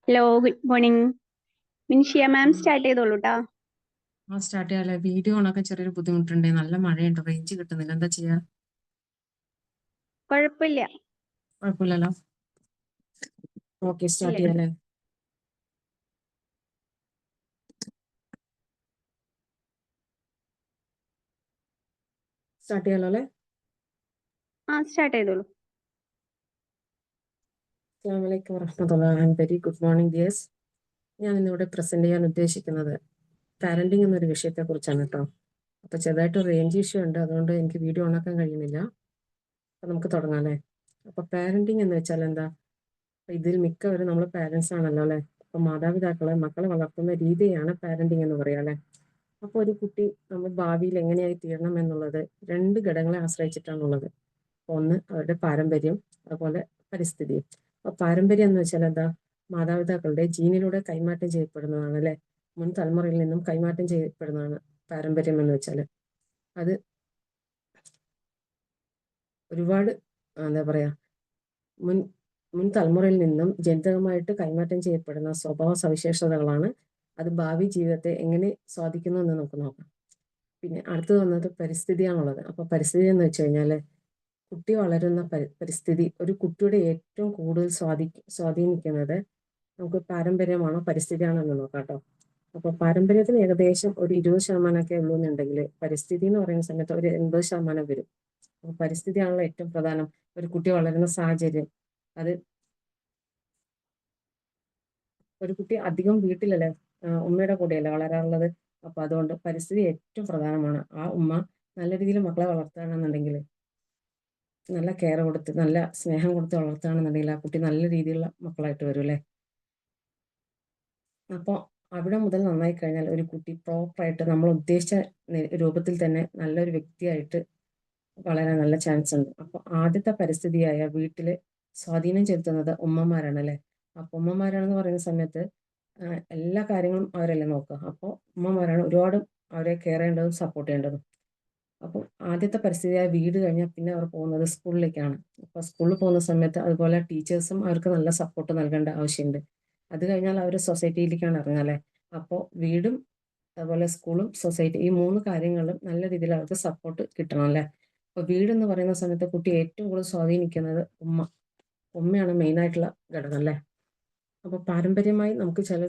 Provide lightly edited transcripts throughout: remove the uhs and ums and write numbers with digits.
Hello good morning. Minshiya ma'am start ചെയ്തോളൂ ട്ടാ. Start ചെയ്യാല്ലേ? Video ഓണാക്കാൻ ചെറിയൊരു ബുദ്ധിമുട്ടുണ്ട്. നല്ല മഴയുണ്ട്, റേഞ്ച് കിട്ടുന്നില്ല. എന്താ ചെയ്യാ? കുഴപ്പമില്ല. കുഴപ്പമില്ലല്ലോ. ഓക്കെ, സ്റ്റാർട്ട് ഇല്ല ചെയ്യാല്ലേ? സ്റ്റാർട്ട് ചെയ്യാലോ അല്ലേ? സ്റ്റാർട്ട് ചെയ്തോളൂ. അസ്സലാമു അലൈക്കും വറഹ്മത്തുള്ളാഹി. Very good morning dears. ഞാൻ ഇന്നിവിടെ പ്രസന്റ് ചെയ്യാൻ ഉദ്ദേശിക്കുന്നത് പാരന്റിങ് എന്നൊരു വിഷയത്തെ കുറിച്ചാണ് കേട്ടോ. അപ്പൊ ചെറുതായിട്ട് റേഞ്ച് ഇഷ്യൂ ഉണ്ട്, അതുകൊണ്ട് എനിക്ക് വീഡിയോ ഓണാക്കാൻ കഴിയുന്നില്ല. അപ്പൊ നമുക്ക് തുടങ്ങാം അല്ലേ? അപ്പൊ പാരന്റിങ് എന്ന് വെച്ചാൽ എന്താ? ഇതിൽ മിക്കവരും നമ്മൾ പാരന്റ്സ് ആണല്ലോ അല്ലെ? അപ്പൊ മാതാപിതാക്കളെ മക്കളെ വളർത്തുന്ന രീതിയാണ് പാരന്റിങ് എന്ന് പറയാം അല്ലെ? അപ്പൊ ഒരു കുട്ടി നമ്മൾ ഭാവിയിൽ എങ്ങനെയായി തീരണം എന്നുള്ളത് രണ്ട് ഘടകങ്ങളെ ആശ്രയിച്ചിട്ടാണുള്ളത്. ഒന്ന് അവരുടെ പാരമ്പര്യം, അതുപോലെ പരിസ്ഥിതിയും. അപ്പൊ പാരമ്പര്യം എന്ന് വെച്ചാൽ എന്താ? മാതാപിതാക്കളുടെ ജീനിലൂടെ കൈമാറ്റം ചെയ്യപ്പെടുന്നതാണ് അല്ലെ? മുൻ തലമുറയിൽ നിന്നും കൈമാറ്റം ചെയ്യപ്പെടുന്നതാണ് പാരമ്പര്യം എന്ന് വെച്ചാൽ. അത് ഒരുപാട് എന്താ പറയാ, മുൻ മുൻ തലമുറയിൽ നിന്നും ജനിതകമായിട്ട് കൈമാറ്റം ചെയ്യപ്പെടുന്ന സ്വഭാവ സവിശേഷതകളാണ്. അത് ഭാവി ജീവിതത്തെ എങ്ങനെ സ്വാധീനിക്കുന്നു എന്ന് നമുക്ക് നോക്കാം. പിന്നെ അടുത്തത് വന്നത് പരിസ്ഥിതിയാണുള്ളത്. അപ്പൊ പരിസ്ഥിതി എന്ന് വെച്ച് കഴിഞ്ഞാല് കുട്ടി വളരുന്ന പരിസ്ഥിതി ഒരു കുട്ടിയുടെ ഏറ്റവും കൂടുതൽ സ്വാധീനിക്കുന്നത് നമുക്ക് പാരമ്പര്യമാണോ പരിസ്ഥിതിയാണോ എന്ന് നോക്കാം കേട്ടോ. അപ്പൊ പാരമ്പര്യത്തിന് ഏകദേശം ഒരു 20% ഉള്ളൂ എന്നുണ്ടെങ്കിൽ പരിസ്ഥിതി എന്ന് പറയുന്ന സമയത്ത് ഒരു 80% വരും. അപ്പൊ പരിസ്ഥിതിയാണല്ലോ ഏറ്റവും പ്രധാനം. ഒരു കുട്ടി വളരുന്ന സാഹചര്യം, അത് ഒരു കുട്ടി അധികം വീട്ടിലല്ലേ, ഉമ്മയുടെ കൂടെയല്ലേ വളരാറുള്ളത്. അപ്പൊ അതുകൊണ്ട് പരിസ്ഥിതി ഏറ്റവും പ്രധാനമാണ്. ആ ഉമ്മ നല്ല രീതിയിൽ മക്കളെ വളർത്തുകയാണെന്നുണ്ടെങ്കിൽ, നല്ല കെയർ കൊടുത്ത് നല്ല സ്നേഹം കൊടുത്ത് വളർത്തുകയാണെന്നുണ്ടെങ്കിൽ ആ കുട്ടി നല്ല രീതിയിലുള്ള മക്കളായിട്ട് വരും അല്ലേ? അപ്പോൾ അവിടെ മുതൽ നന്നായി കഴിഞ്ഞാൽ ഒരു കുട്ടി പ്രോപ്പറായിട്ട് നമ്മൾ ഉദ്ദേശിച്ച രൂപത്തിൽ തന്നെ നല്ലൊരു വ്യക്തിയായിട്ട് വളരാൻ നല്ല ചാൻസ് ഉണ്ട്. അപ്പോൾ ആദ്യത്തെ പരിസ്ഥിതിയായ വീട്ടില് സ്വാധീനം ചെലുത്തുന്നത് ഉമ്മമാരാണ് അല്ലേ? അപ്പൊ ഉമ്മമാരാണെന്ന് പറയുന്ന സമയത്ത് എല്ലാ കാര്യങ്ങളും അവരല്ലേ നോക്കുക. അപ്പോൾ ഉമ്മമാരാണ് ഒരുപാട് അവരെ കെയർ ചെയ്യേണ്ടതും സപ്പോർട്ട് ചെയ്യേണ്ടതും. അപ്പം ആദ്യത്തെ പരിസ്ഥിതിയായ വീട് കഴിഞ്ഞാൽ പിന്നെ അവർ പോകുന്നത് സ്കൂളിലേക്കാണ്. അപ്പൊ സ്കൂളിൽ പോകുന്ന സമയത്ത് അതുപോലെ ടീച്ചേഴ്സും അവർക്ക് നല്ല സപ്പോർട്ട് നൽകേണ്ട ആവശ്യമുണ്ട്. അത് കഴിഞ്ഞാൽ അവർ സൊസൈറ്റിയിലേക്കാണ് ഇറങ്ങുക അല്ലേ? അപ്പോൾ വീടും അതുപോലെ സ്കൂളും സൊസൈറ്റി, ഈ മൂന്ന് കാര്യങ്ങളും നല്ല രീതിയിൽ അവർക്ക് സപ്പോർട്ട് കിട്ടണം അല്ലേ? അപ്പൊ വീടെന്ന് പറയുന്ന സമയത്ത് കുട്ടി ഏറ്റവും കൂടുതൽ സ്വാധീനിക്കുന്നത് ഉമ്മയാണ് മെയിൻ ആയിട്ടുള്ള ഘടകം അല്ലേ? അപ്പൊ പാരമ്പര്യമായി നമുക്ക് ചില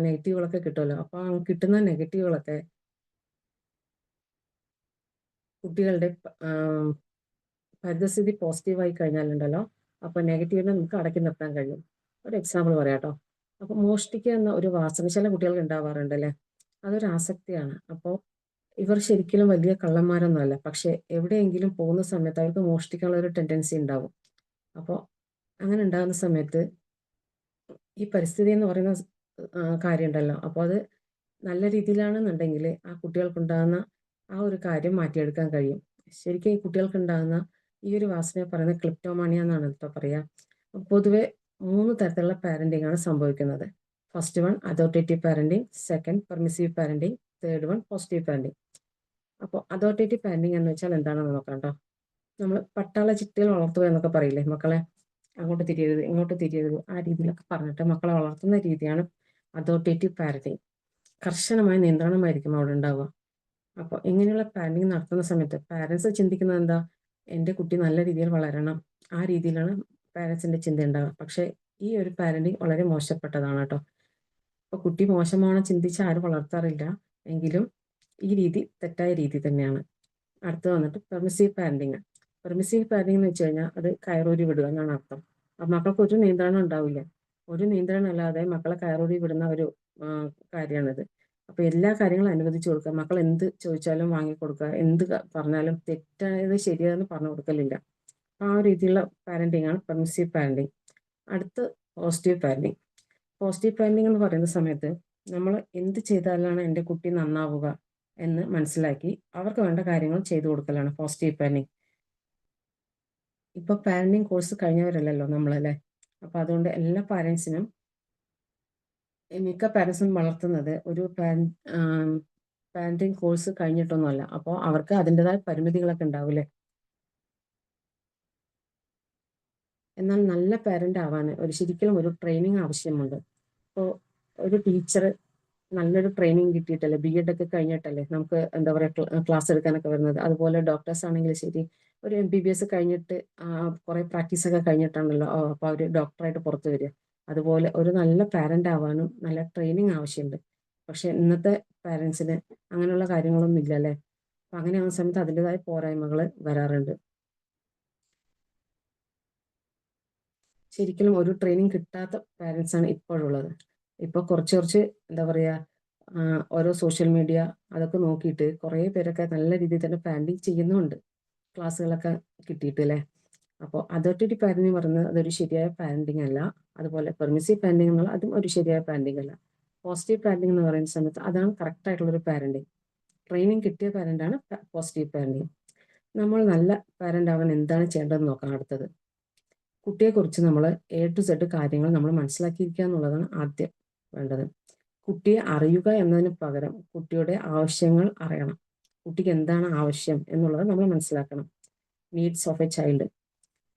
നെഗറ്റീവുകളൊക്കെ കിട്ടുമല്ലോ. അപ്പൊ ആ കിട്ടുന്ന നെഗറ്റീവുകളൊക്കെ കുട്ടികളുടെ പരിസ്ഥിതി പോസിറ്റീവായി കഴിഞ്ഞാലുണ്ടല്ലോ, അപ്പൊ നെഗറ്റീവിനെ നമുക്ക് അടക്കി നിർത്താൻ കഴിയും. ഒരു എക്സാമ്പിൾ പറയാം കേട്ടോ. അപ്പൊ മോഷ്ടിക്കുക എന്ന ഒരു വാസന ചില കുട്ടികൾക്ക് ഉണ്ടാവാറുണ്ട് അല്ലേ? അതൊരു ആസക്തിയാണ്. അപ്പോൾ ഇവർ ശരിക്കും വലിയ കള്ളന്മാരൊന്നും അല്ല, പക്ഷെ എവിടെയെങ്കിലും പോകുന്ന സമയത്ത് അവർക്ക് മോഷ്ടിക്കാനുള്ള ഒരു ടെൻഡൻസി ഉണ്ടാവും. അപ്പോൾ അങ്ങനെ ഉണ്ടാകുന്ന സമയത്ത് ഈ പരിസ്ഥിതി എന്ന് പറയുന്ന കാര്യം ഉണ്ടല്ലോ, അപ്പോൾ അത് നല്ല രീതിയിലാണെന്നുണ്ടെങ്കിൽ ആ കുട്ടികൾക്കുണ്ടാകുന്ന ആ ഒരു കാര്യം മാറ്റിയെടുക്കാൻ കഴിയും. ശരിക്കും ഈ കുട്ടികൾക്കുണ്ടാകുന്ന ഈ ഒരു വാസനയെ പറയുന്നത് ക്ലിപ്റ്റോമാനിയ എന്നാണ് ഇപ്പോൾ പറയുക. പൊതുവെ 3 തരത്തിലുള്ള പാരന്റിംഗ് ആണ് സംഭവിക്കുന്നത്. First one authoritative parenting, second permissive parenting, third one positive parenting. അപ്പോൾ അതോറിറ്റേറ്റീവ് പാരന്റിംഗ് എന്ന് വെച്ചാൽ എന്താണെന്ന് നോക്കാം കേട്ടോ. നമ്മൾ പട്ടാള ചിട്ടയിൽ വളർത്തുക എന്നൊക്കെ പറയില്ലേ, മക്കളെ അങ്ങോട്ട് തിരിയരുത് ഇങ്ങോട്ട് തിരിയരുത് ആ രീതിയിലൊക്കെ പറഞ്ഞിട്ട് മക്കളെ വളർത്തുന്ന രീതിയാണ് അതോറിറ്റേറ്റീവ് പാരന്റിംഗ്. കർശനമായ നിയന്ത്രണമായിരിക്കും അവിടെ ഉണ്ടാവുക. അപ്പോൾ ഇങ്ങനെയുള്ള പാരന്റിങ് നടത്തുന്ന സമയത്ത് പാരന്റ്സ് ചിന്തിക്കുന്നത് എന്താ? എൻ്റെ കുട്ടി നല്ല രീതിയിൽ വളരണം, ആ രീതിയിലാണ് പാരന്റ്സിന്റെ ചിന്ത ഉണ്ടാവുക. പക്ഷേ ഈ ഒരു പാരന്റിങ് വളരെ മോശപ്പെട്ടതാണ് കേട്ടോ. അപ്പോൾ കുട്ടി മോശമാണോ ചിന്തിച്ച് ആരും വളർത്താറില്ല, എങ്കിലും ഈ രീതി തെറ്റായ രീതി തന്നെയാണ്. അടുത്ത് വന്നിട്ട് പെർമിസീവ് പാരന്റിങ്. പെർമിസീവ് പാരന്റിങ് എന്ന് വെച്ച് കഴിഞ്ഞാൽ അത് കയറൂരി വിടുക എന്നാണ് അർത്ഥം. അപ്പം മക്കൾക്ക് ഒരു നിയന്ത്രണം ഉണ്ടാവില്ല. ഒരു നിയന്ത്രണം അല്ലാതെ മക്കളെ കയറൂരി വിടുന്ന ഒരു കാര്യമാണിത്. അപ്പൊ എല്ലാ കാര്യങ്ങളും അനുവദിച്ചു കൊടുക്കുക. മക്കൾ എന്ത് ചോദിച്ചാലും വാങ്ങിക്കൊടുക്കുക, എന്ത് പറഞ്ഞാലും തെറ്റായത് ശരിയാതെന്ന് പറഞ്ഞു കൊടുക്കലില്ല. ആ ഒരു രീതിയിലുള്ള പാരന്റിങ് ആണ് പെർമിസീവ് പാരന്റിങ്. അടുത്ത് പോസിറ്റീവ് പാരന്റിങ്. പോസിറ്റീവ് പാരന്റിങ് എന്ന് പറയുന്ന സമയത്ത് നമ്മൾ എന്ത് ചെയ്താലാണ് എൻ്റെ കുട്ടി നന്നാവുക എന്ന് മനസ്സിലാക്കി അവർക്ക് വേണ്ട കാര്യങ്ങൾ ചെയ്തു കൊടുക്കലാണ് പോസിറ്റീവ് പാരന്റിങ്. ഇപ്പൊ പാരന്റിങ് കോഴ്സ് കഴിഞ്ഞവരല്ലല്ലോ നമ്മളല്ലേ? അപ്പൊ അതുകൊണ്ട് എല്ലാ പാരന്റ്സിനും, മിക്ക പാരന്റ്സും വളർത്തുന്നത് ഒരു പാരന്റിങ് കോഴ്സ് കഴിഞ്ഞിട്ടൊന്നുമല്ല. അപ്പോൾ അവർക്ക് അതിൻ്റെതായ പരിമിതികളൊക്കെ ഉണ്ടാവില്ലേ? എന്നാൽ നല്ല പാരന്റ് ആവാൻ ശരിക്കും ഒരു ട്രെയിനിങ് ആവശ്യമുണ്ട്. ഇപ്പോൾ ഒരു ടീച്ചർ നല്ലൊരു ട്രെയിനിങ് കിട്ടിയിട്ടല്ലേ, BEd ഒക്കെ കഴിഞ്ഞിട്ടല്ലേ നമുക്ക് എന്താ പറയുക ക്ലാസ് എടുക്കാനൊക്കെ വരുന്നത്. അതുപോലെ ഡോക്ടേഴ്സ് ആണെങ്കിലും ശരി, ഒരു MBBS കഴിഞ്ഞിട്ട് കുറേ പ്രാക്ടീസൊക്കെ കഴിഞ്ഞിട്ടാണല്ലോ അപ്പോൾ അവർ ഡോക്ടറായിട്ട് പുറത്ത് വരിക. അതുപോലെ ഒരു നല്ല പാരൻ്റ് ആവാനും നല്ല ട്രെയിനിങ് ആവശ്യമുണ്ട്. പക്ഷെ ഇന്നത്തെ പാരൻസിന് അങ്ങനെയുള്ള കാര്യങ്ങളൊന്നും ഇല്ല അല്ലേ. അപ്പം അങ്ങനെയാകുന്ന സമയത്ത് അതിൻ്റെതായ പോരായ്മകൾ വരാറുണ്ട്. ശരിക്കും ഒരു ട്രെയിനിങ് കിട്ടാത്ത പാരൻസാണ് ഇപ്പോഴുള്ളത്. ഇപ്പോൾ കുറച്ച് എന്താ പറയുക, ഓരോ സോഷ്യൽ മീഡിയ അതൊക്കെ നോക്കിയിട്ട് കുറേ പേരൊക്കെ നല്ല രീതിയിൽ തന്നെ പാരൻറ്റിങ് ചെയ്യുന്നുമുണ്ട്, ക്ലാസ്സുകളൊക്കെ കിട്ടിയിട്ട് അല്ലേ. അപ്പോൾ അതോറിറ്റി പാരൻറ്റിങ് പറയുന്നത് അതൊരു ശരിയായ പാരൻറ്റിങ് അല്ല. അതുപോലെ പെർമിസീവ് പാരൻറ്റിങ് എന്നുള്ള അതും ഒരു ശരിയായ പാരൻറ്റിങ് അല്ല. പോസിറ്റീവ് പാരൻറ്റിങ് എന്ന് പറയുന്ന സമയത്ത് അതാണ് കറക്റ്റായിട്ടുള്ളൊരു പാരൻറ്റിങ്. ട്രെയിനിങ് കിട്ടിയ പാരൻ്റാണ് പോസിറ്റീവ് പാരൻറ്റിങ്. നമ്മൾ നല്ല പാരൻ്റ് ആവാൻ എന്താണ് ചെയ്യേണ്ടതെന്ന് നോക്കാം. അടുത്തത്, കുട്ടിയെക്കുറിച്ച് നമ്മൾ A to Z കാര്യങ്ങൾ നമ്മൾ മനസ്സിലാക്കിയിരിക്കുക എന്നുള്ളതാണ് ആദ്യം വേണ്ടത്. കുട്ടിയെ അറിയുക എന്നതിന് പകരം കുട്ടിയുടെ ആവശ്യങ്ങൾ അറിയണം. കുട്ടിക്ക് എന്താണ് ആവശ്യം എന്നുള്ളത് നമ്മൾ മനസ്സിലാക്കണം. Needs of A child.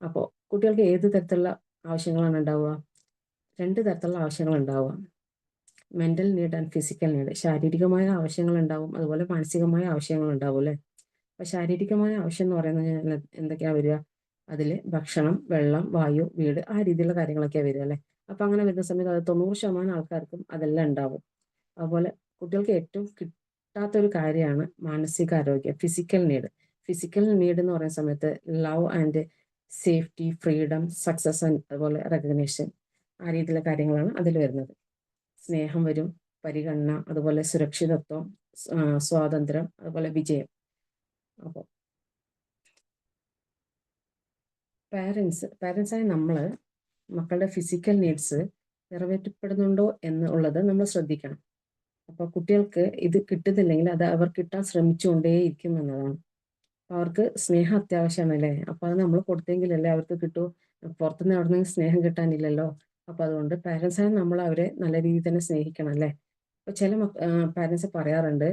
അപ്പോൾ കുട്ടികൾക്ക് ഏത് തരത്തിലുള്ള ആവശ്യങ്ങളാണ് ഉണ്ടാവുക? 2 തരത്തിലുള്ള ആവശ്യങ്ങൾ ഉണ്ടാവുക. Mental need and physical need. ശാരീരികമായ ആവശ്യങ്ങൾ ഉണ്ടാവും, അതുപോലെ മാനസികമായ ആവശ്യങ്ങൾ ഉണ്ടാവും അല്ലേ. അപ്പോൾ ശാരീരികമായ ആവശ്യം എന്ന് പറയുന്നത് എന്തൊക്കെയാണ് വരിക? അതിൽ ഭക്ഷണം, വെള്ളം, വായു, വീട്, ആ രീതിയിലുള്ള കാര്യങ്ങളൊക്കെയാണ് വരിക അല്ലേ. അപ്പം അങ്ങനെ വരുന്ന സമയത്ത് അത് 90% ആൾക്കാർക്കും അതെല്ലാം ഉണ്ടാവും. അതുപോലെ കുട്ടികൾക്ക് ഏറ്റവും കിട്ടാത്തൊരു കാര്യമാണ് മാനസികാരോഗ്യം, ഫിസിക്കൽ നീഡ്. ഫിസിക്കൽ നീഡ് എന്ന് പറയുന്ന സമയത്ത് love and safety, freedom, success and അതുപോലെ റെക്കഗ്നേഷൻ, ആ രീതിയിലുള്ള കാര്യങ്ങളാണ് അതിൽ വരുന്നത്. സ്നേഹം വരും, പരിഗണന, അതുപോലെ സുരക്ഷിതത്വം, സ്വാതന്ത്ര്യം, അതുപോലെ വിജയം. അപ്പോൾ പാരൻസായ നമ്മൾ മക്കളുടെ ഫിസിക്കൽ നീഡ്സ് നിറവേറ്റപ്പെടുന്നുണ്ടോ എന്നുള്ളത് നമ്മൾ ശ്രദ്ധിക്കണം. അപ്പോൾ കുട്ടികൾക്ക് ഇത് കിട്ടുന്നില്ലെങ്കിൽ അത് അവർ കിട്ടാൻ ശ്രമിച്ചുകൊണ്ടേയിരിക്കും എന്നതാണ്. അപ്പോൾ അവർക്ക് സ്നേഹം അത്യാവശ്യമാണ് അല്ലേ. അപ്പോൾ അത് നമ്മൾ കൊടുത്തെങ്കിലല്ലേ അവർക്ക് കിട്ടൂ. പുറത്തുനിന്ന് അവിടെ നിന്ന് സ്നേഹം കിട്ടാനില്ലല്ലോ. അപ്പോൾ അതുകൊണ്ട് പാരൻസായ നമ്മൾ അവരെ നല്ല രീതിയിൽ തന്നെ സ്നേഹിക്കണം അല്ലേ. അപ്പോൾ ചില പാരൻസ് പറയാറുണ്ട്,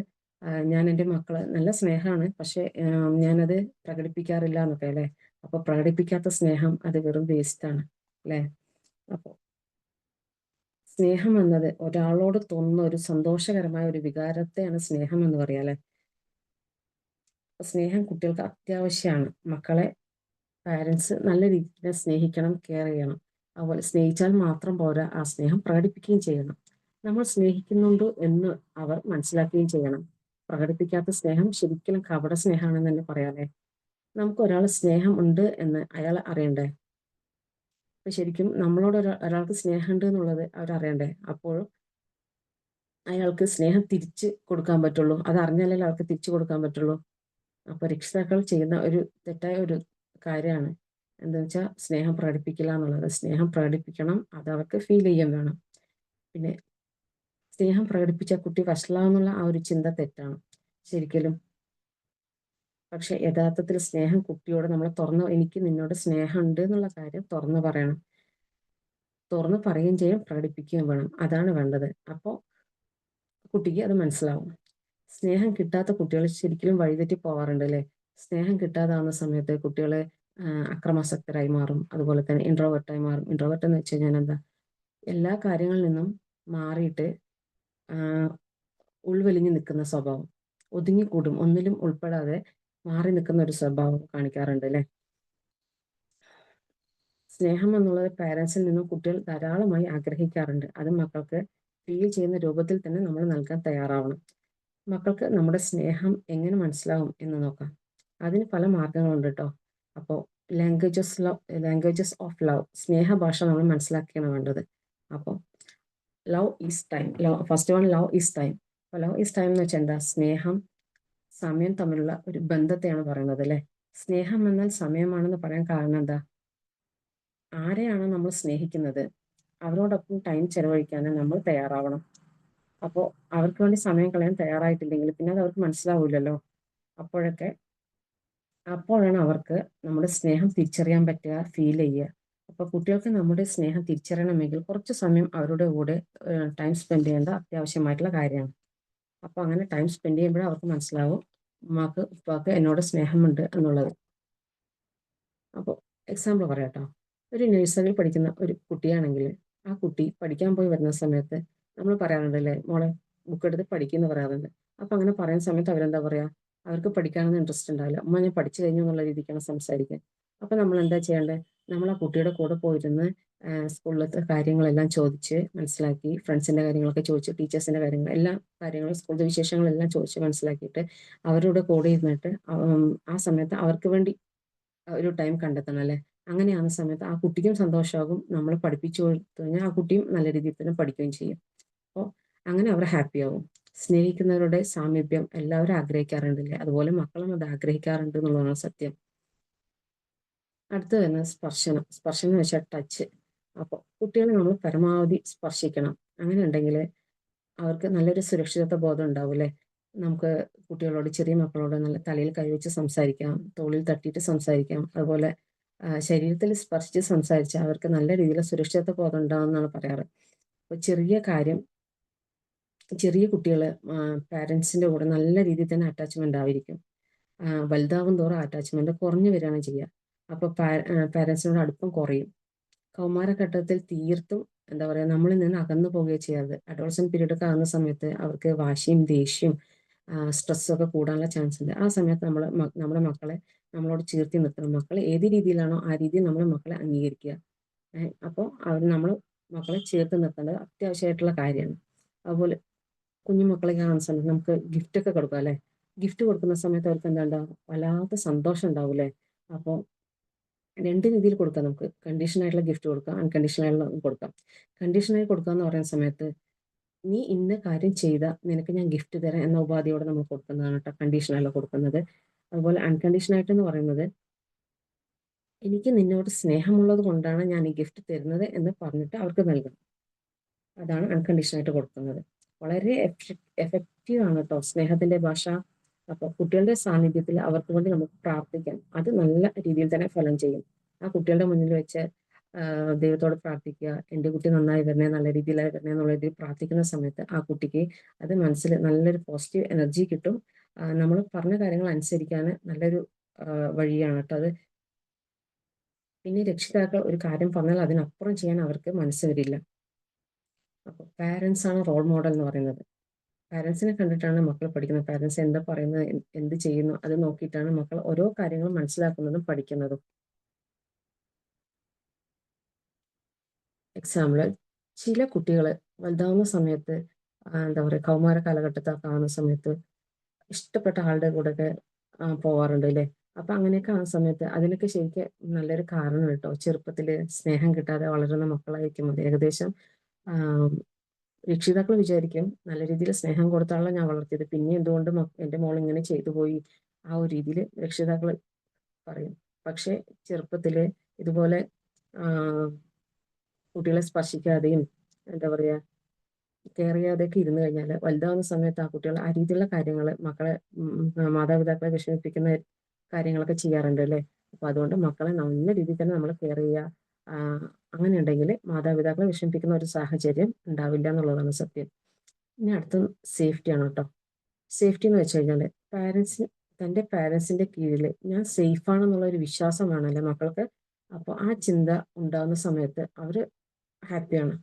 ഞാൻ എൻ്റെ മക്കളെ നല്ല സ്നേഹമാണ്, പക്ഷേ ഞാനത് പ്രകടിപ്പിക്കാറില്ല എന്നൊക്കെ അല്ലേ. അപ്പോൾ പ്രകടിപ്പിക്കാത്ത സ്നേഹം അത് വെറും വേസ്റ്റാണ് അല്ലേ. അപ്പോൾ സ്നേഹം എന്നത് ഒരാളോട് തോന്നുന്ന ഒരു സന്തോഷകരമായ ഒരു വികാരത്തെയാണ് സ്നേഹം എന്ന് പറയാം അല്ലേ. സ്നേഹം കുട്ടികൾക്ക് അത്യാവശ്യമാണ്. മക്കളെ പാരൻസ് നല്ല രീതിയിൽ സ്നേഹിക്കണം, കെയർ ചെയ്യണം. അതുപോലെ സ്നേഹിച്ചാൽ മാത്രം പോരാ, ആ സ്നേഹം പ്രകടിപ്പിക്കുകയും ചെയ്യണം. നമ്മൾ സ്നേഹിക്കുന്നുണ്ട് എന്ന് അവർ മനസ്സിലാക്കുകയും ചെയ്യണം. പ്രകടിപ്പിക്കാത്ത സ്നേഹം ശരിക്കും കപട സ്നേഹമാണെന്ന് തന്നെ പറയാമല്ലേ. നമുക്ക് ഒരാൾ സ്നേഹം ഉണ്ട് എന്ന് അയാൾ അറിയണ്ടേ. അപ്പൊ ശരിക്കും നമ്മളോട് ഒരാൾക്ക് സ്നേഹമുണ്ട് എന്നുള്ളത് അവരറിയണ്ടേ. അപ്പോൾ അയാൾക്ക് സ്നേഹം തിരിച്ച് കൊടുക്കാൻ പറ്റുള്ളൂ. അത് അറിഞ്ഞാലല്ലേ അവർക്ക് തിരിച്ചു കൊടുക്കാൻ പറ്റുള്ളൂ. അപ്പോൾ രക്ഷിതാക്കൾ ചെയ്യുന്ന ഒരു തെറ്റായ ഒരു കാര്യമാണ് എന്താ വെച്ചാൽ സ്നേഹം പ്രകടിപ്പിക്കില്ല എന്നുള്ളത്. സ്നേഹം പ്രകടിപ്പിക്കണം, അത് അവർക്ക് ഫീൽ ചെയ്യാൻ വേണം. പിന്നെ സ്നേഹം പ്രകടിപ്പിച്ച കുട്ടി വഷളാവുന്നുള്ള ആ ഒരു ചിന്ത തെറ്റാണ് ശരിക്കലും. പക്ഷെ യഥാർത്ഥത്തിൽ സ്നേഹം കുട്ടിയോട് നമ്മൾ എനിക്ക് നിന്നോട് സ്നേഹമുണ്ട് എന്നുള്ള കാര്യം തുറന്നു പറയണം. തുറന്ന് പറയുകയും ചെയ്യും, പ്രകടിപ്പിക്കുകയും വേണം. അതാണ് വേണ്ടത്. അപ്പോൾ കുട്ടിക്ക് അത് മനസ്സിലാവും. സ്നേഹം കിട്ടാത്ത കുട്ടികൾ ശരിക്കും വഴിതെറ്റി പോവാറുണ്ട് അല്ലേ. സ്നേഹം കിട്ടാതാവുന്ന സമയത്ത് കുട്ടികൾ അക്രമാസക്തരായി മാറും, അതുപോലെ തന്നെ ഇൻട്രോവേർട്ടായി മാറും. ഇൻട്രോവേർട്ട് എന്ന് വെച്ച് കഴിഞ്ഞാൽ എന്താ, എല്ലാ കാര്യങ്ങളിൽ നിന്നും മാറിയിട്ട് ഉൾവലിഞ്ഞു നിൽക്കുന്ന സ്വഭാവം, ഒതുങ്ങിക്കൂടും, ഒന്നിലും ഉൾപ്പെടാതെ മാറി നിൽക്കുന്ന ഒരു സ്വഭാവം കാണിക്കാറുണ്ട് അല്ലേ. സ്നേഹം എന്നുള്ളത് പാരൻസിൽ നിന്നും കുട്ടികൾ ധാരാളമായി ആഗ്രഹിക്കാറുണ്ട്. അത് മക്കൾക്ക് ഫീൽ ചെയ്യുന്ന രൂപത്തിൽ തന്നെ നമ്മൾ നൽകാൻ തയ്യാറാവണം. മക്കൾക്ക് നമ്മുടെ സ്നേഹം എങ്ങനെ മനസ്സിലാവും എന്ന് നോക്കാം. അതിന് പല മാർഗങ്ങളുണ്ട് കേട്ടോ. അപ്പോൾ ലാംഗ്വേജസ് ഓഫ് ലവ്, സ്നേഹഭാഷ നമ്മൾ മനസ്സിലാക്കിയാണ് വേണ്ടത്. അപ്പോൾ love is time. First one love is time. അപ്പോൾ ലവ് ഈസ് ടൈം എന്ന് വെച്ചാൽ എന്താ? സ്നേഹം സമയം തമ്മിലുള്ള ഒരു ബന്ധത്തെയാണ് പറയുന്നത് അല്ലേ. സ്നേഹം എന്നാൽ സമയമാണെന്ന് പറയാൻ കാരണം എന്താ? ആരെയാണോ നമ്മൾ സ്നേഹിക്കുന്നത് അവരോടൊപ്പം ടൈം ചെലവഴിക്കാൻ നമ്മൾ തയ്യാറാവണം. അപ്പോൾ അവർക്ക് വേണ്ടി സമയം കളയാൻ തയ്യാറായിട്ടില്ലെങ്കിൽ പിന്നെ അത് അവർക്ക് മനസ്സിലാവില്ലല്ലോ. അപ്പോഴാണ് അവർക്ക് നമ്മുടെ സ്നേഹം തിരിച്ചറിയാൻ പറ്റുക, ഫീൽ ചെയ്യുക. അപ്പോൾ കുട്ടികൾക്ക് നമ്മുടെ സ്നേഹം തിരിച്ചറിയണമെങ്കിൽ കുറച്ച് സമയം അവരുടെ കൂടെ ടൈം സ്പെൻഡ് ചെയ്യേണ്ട അത്യാവശ്യമായിട്ടുള്ള കാര്യമാണ്. അപ്പോൾ അങ്ങനെ ടൈം സ്പെൻഡ് ചെയ്യുമ്പോഴേ അവർക്ക് മനസ്സിലാവും ഉമ്മാക്ക് ഉപ്പാക്ക് എന്നോട് സ്നേഹമുണ്ട് എന്നുള്ളത്. അപ്പോൾ എക്സാമ്പിൾ പറയാം കേട്ടോ. ഒരു നഴ്സറിയിൽ പഠിക്കുന്ന ഒരു കുട്ടിയാണെങ്കിൽ ആ കുട്ടി പഠിക്കാൻ പോയി വരുന്ന സമയത്ത് നമ്മൾ പറയാറുണ്ടല്ലേ, മോളെ ബുക്ക് എടുത്ത് പഠിക്കുമെന്ന് പറയാറുണ്ട്. അപ്പൊ അങ്ങനെ പറയുന്ന സമയത്ത് അവരെന്താ പറയാ, അവർക്ക് പഠിക്കാനൊന്നും ഇൻട്രസ്റ്റ് ഉണ്ടാവില്ല. ഉമ്മ ഞാൻ പഠിച്ചു കഴിഞ്ഞു എന്നുള്ള രീതിക്കാണ് സംസാരിക്കുക. അപ്പൊ നമ്മൾ എന്താ ചെയ്യേണ്ടത്, നമ്മൾ ആ കുട്ടിയുടെ കൂടെ പോയിരുന്ന് സ്കൂളിലത്തെ കാര്യങ്ങളെല്ലാം ചോദിച്ച് മനസ്സിലാക്കി, ഫ്രണ്ട്സിന്റെ കാര്യങ്ങളൊക്കെ ചോദിച്ച്, ടീച്ചേഴ്സിന്റെ കാര്യങ്ങൾ എല്ലാ കാര്യങ്ങളും സ്കൂളിലെ വിശേഷങ്ങളെല്ലാം ചോദിച്ച് മനസ്സിലാക്കിയിട്ട് അവരുടെ കൂടെ ഇരുന്നിട്ട് ആ സമയത്ത് അവർക്ക് വേണ്ടി ഒരു ടൈം കണ്ടെത്തണം അല്ലേ. അങ്ങനെയാകുന്ന സമയത്ത് ആ കുട്ടിക്കും സന്തോഷമാകും, നമ്മൾ പഠിപ്പിച്ചു കൊടുത്തു കഴിഞ്ഞാൽ ആ കുട്ടിയും നല്ല രീതിയിൽ തന്നെ പഠിക്കുകയും ചെയ്യും. അപ്പോൾ അങ്ങനെ അവർ ഹാപ്പി ആവും. സ്നേഹിക്കുന്നവരുടെ സാമീപ്യം എല്ലാവരും ആഗ്രഹിക്കാറുണ്ടല്ലേ, അതുപോലെ മക്കളും അത് ആഗ്രഹിക്കാറുണ്ട് എന്നുള്ളതാണ് സത്യം. അടുത്ത് വരുന്നത് സ്പർശനം. സ്പർശനം എന്ന് വെച്ചാൽ ടച്ച്. അപ്പോൾ കുട്ടികളെ നമ്മൾ പരമാവധി സ്പർശിക്കണം. അങ്ങനെ ഉണ്ടെങ്കിൽ അവർക്ക് നല്ലൊരു സുരക്ഷിതത്വ ബോധം ഉണ്ടാവും അല്ലേ. നമുക്ക് കുട്ടികളോട്, ചെറിയ മക്കളോട് നല്ല തലയിൽ കൈവച്ച് സംസാരിക്കാം, തോളിൽ തട്ടിയിട്ട് സംസാരിക്കാം. അതുപോലെ ശരീരത്തിൽ സ്പർശിച്ച് സംസാരിച്ചാൽ അവർക്ക് നല്ല രീതിയിൽ സുരക്ഷിതത്വ ബോധം ഉണ്ടാവും എന്നാണ് പറയാറ്. അപ്പോൾ ചെറിയ കാര്യം, ചെറിയ കുട്ടികൾ പാരൻസിൻ്റെ കൂടെ നല്ല രീതിയിൽ തന്നെ അറ്റാച്ച്മെൻ്റ് ആയിരിക്കും. വലുതാവും തോറും അറ്റാച്ച്മെൻ്റ് കുറഞ്ഞു വരികയാണ് ചെയ്യുക. അപ്പോൾ പാരൻസിനോട് അടുപ്പം കുറയും. കൗമാരഘട്ടത്തിൽ തീർത്തും എന്താ പറയുക, നമ്മളിൽ നിന്ന് അകന്നു പോവുകയാണ് ചെയ്യാറ്. അഡോളസെന്റ് പീരീഡ് ഒക്കെ ആകുന്ന സമയത്ത് അവർക്ക് വാശിയും ദേഷ്യവും സ്ട്രെസ്സും ഒക്കെ കൂടാനുള്ള ചാൻസ് ഉണ്ട്. ആ സമയത്ത് നമ്മുടെ മക്കളെ നമ്മളോട് ചേർത്തി നിർത്തണം. മക്കൾ ഏത് രീതിയിലാണോ ആ രീതിയിൽ നമ്മുടെ മക്കളെ അംഗീകരിക്കുക. അപ്പോൾ നമ്മൾ മക്കളെ ചേർത്ത് നിർത്തേണ്ടത് അത്യാവശ്യമായിട്ടുള്ള കാര്യമാണ്. അതുപോലെ കുഞ്ഞുമക്കളെ കാണുന്ന സമയത്ത് നമുക്ക് ഗിഫ്റ്റ് ഒക്കെ കൊടുക്കാം അല്ലേ. ഗിഫ്റ്റ് കൊടുക്കുന്ന സമയത്ത് അവർക്ക് എന്താ ഉണ്ടാവും, വല്ലാത്ത സന്തോഷം ഉണ്ടാവും അല്ലേ. അപ്പോൾ രണ്ട് രീതിയിൽ കൊടുക്കാം നമുക്ക്. കണ്ടീഷൻ ആയിട്ടുള്ള ഗിഫ്റ്റ് കൊടുക്കാം, അൺകണ്ടീഷണൽ ആയിട്ടുള്ള കൊടുക്കാം. കണ്ടീഷണലായി കൊടുക്കുക എന്ന് പറയുന്ന സമയത്ത്, നീ ഇന്ന കാര്യം ചെയ്താൽ നിനക്ക് ഞാൻ ഗിഫ്റ്റ് തരാം എന്ന ഉപാധിയോടെ നമ്മൾ കൊടുക്കുന്നതാണ് കേട്ടോ കണ്ടീഷണൽ കൊടുക്കുന്നത്. അതുപോലെ അൺകണ്ടീഷണൽ എന്ന് പറയുന്നത്, എനിക്ക് നിന്നോട് സ്നേഹമുള്ളത് കൊണ്ടാണ് ഞാൻ ഈ ഗിഫ്റ്റ് തരുന്നത് എന്ന് പറഞ്ഞിട്ട് അവർക്ക് നൽകണം. അതാണ് അൺകണ്ടീഷണൽ ആയിട്ട് കൊടുക്കുന്നത്. വളരെ എഫക്റ്റീവ് ആണ് കേട്ടോ സ്നേഹത്തിന്റെ ഭാഷ. അപ്പോൾ കുട്ടികളുടെ സാന്നിധ്യത്തിൽ അവർക്ക് വേണ്ടി നമുക്ക് പ്രാർത്ഥിക്കാം. അത് നല്ല രീതിയിൽ തന്നെ ഫലം ചെയ്യും. ആ കുട്ടികളുടെ മുന്നിൽ വെച്ച് ദൈവത്തോട് പ്രാർത്ഥിക്കുക, എൻ്റെ കുട്ടി നന്നായി വരണേ, നല്ല രീതിയിലായി വരണേ എന്നുള്ള രീതിയിൽ പ്രാർത്ഥിക്കുന്ന സമയത്ത് ആ കുട്ടിക്ക് അത് മനസ്സിൽ നല്ലൊരു പോസിറ്റീവ് എനർജി കിട്ടും. നമ്മൾ പറഞ്ഞ കാര്യങ്ങൾ അനുസരിക്കാൻ നല്ലൊരു വഴിയാണ് കേട്ടോ അത്. പിന്നെ രക്ഷിതാക്കൾ ഒരു കാര്യം പറഞ്ഞാൽ അതിനപ്പുറം ചെയ്യാൻ അവർക്ക് മനസ്സ് വരില്ല. അപ്പോൾ പാരൻസ് ആണ് റോൾ മോഡൽ എന്ന് പറയുന്നത്. പാരൻസിനെ കണ്ടിട്ടാണ് മക്കൾ പഠിക്കുന്നത്. പാരൻസ് എന്താ പറയുന്നത്, എന്ത് ചെയ്യുന്നു, അത് നോക്കിയിട്ടാണ് മക്കൾ ഓരോ കാര്യങ്ങളും മനസ്സിലാക്കുന്നതും പഠിക്കുന്നതും. എക്സാമ്പിൾ, ചില കുട്ടികൾ വലുതാവുന്ന സമയത്ത് എന്താ പറയുക, കൗമാര കാലഘട്ടത്തൊക്കെ ആവുന്ന സമയത്ത് ഇഷ്ടപ്പെട്ട ആളുടെ കൂടെയൊക്കെ പോവാറുണ്ട് അല്ലേ. അപ്പൊ അങ്ങനെയൊക്കെ ആവുന്ന സമയത്ത് അതിനൊക്കെ ശരിക്കും നല്ലൊരു കാരണം കേട്ടോ. ചെറുപ്പത്തിൽ സ്നേഹം കിട്ടാതെ വളരുന്ന മക്കളായിരിക്കും അത്. ഏകദേശം രക്ഷിതാക്കൾ വിചാരിക്കും നല്ല രീതിയിൽ സ്നേഹം കൊടുത്താണല്ലോ ഞാൻ വളർത്തിയത്, പിന്നെ എന്തുകൊണ്ട് എൻ്റെ മോൾ ഇങ്ങനെ ചെയ്തു പോയി, ആ ഒരു രീതിയിൽ രക്ഷിതാക്കൾ പറയും. പക്ഷെ ചെറുപ്പത്തിൽ ഇതുപോലെ കുട്ടികളെ സ്പർശിക്കാതെയും എന്താ പറയുക, കെയർ ചെയ്യാതെയൊക്കെ ഇരുന്ന് കഴിഞ്ഞാൽ വലുതാവുന്ന സമയത്ത് ആ കുട്ടികൾ ആ രീതിയിലുള്ള കാര്യങ്ങൾ മക്കളെ മാതാപിതാക്കളെ വിഷമിപ്പിക്കുന്ന കാര്യങ്ങളൊക്കെ ചെയ്യാറുണ്ട് അല്ലേ. അപ്പൊ അതുകൊണ്ട് മക്കളെ നല്ല രീതിയിൽ തന്നെ നമ്മൾ കെയർ ചെയ്യുക. അങ്ങനെ ഉണ്ടെങ്കിൽ മാതാപിതാക്കളെ വിഷമിപ്പിക്കുന്ന ഒരു സാഹചര്യം ഉണ്ടാവില്ല എന്നുള്ളതാണ് സത്യം. ഇനി അടുത്ത സേഫ്റ്റി ആണ് കേട്ടോ. സേഫ്റ്റി എന്ന് വെച്ച് കഴിഞ്ഞാൽ തൻ്റെ പാരൻസിന്റെ കീഴിൽ ഞാൻ സേഫ് ആണെന്നുള്ള ഒരു വിശ്വാസം വേണമല്ലേ മക്കൾക്ക്. അപ്പോൾ ആ ചിന്ത ഉണ്ടാകുന്ന സമയത്ത് അവർ ഹാപ്പിയാണ്.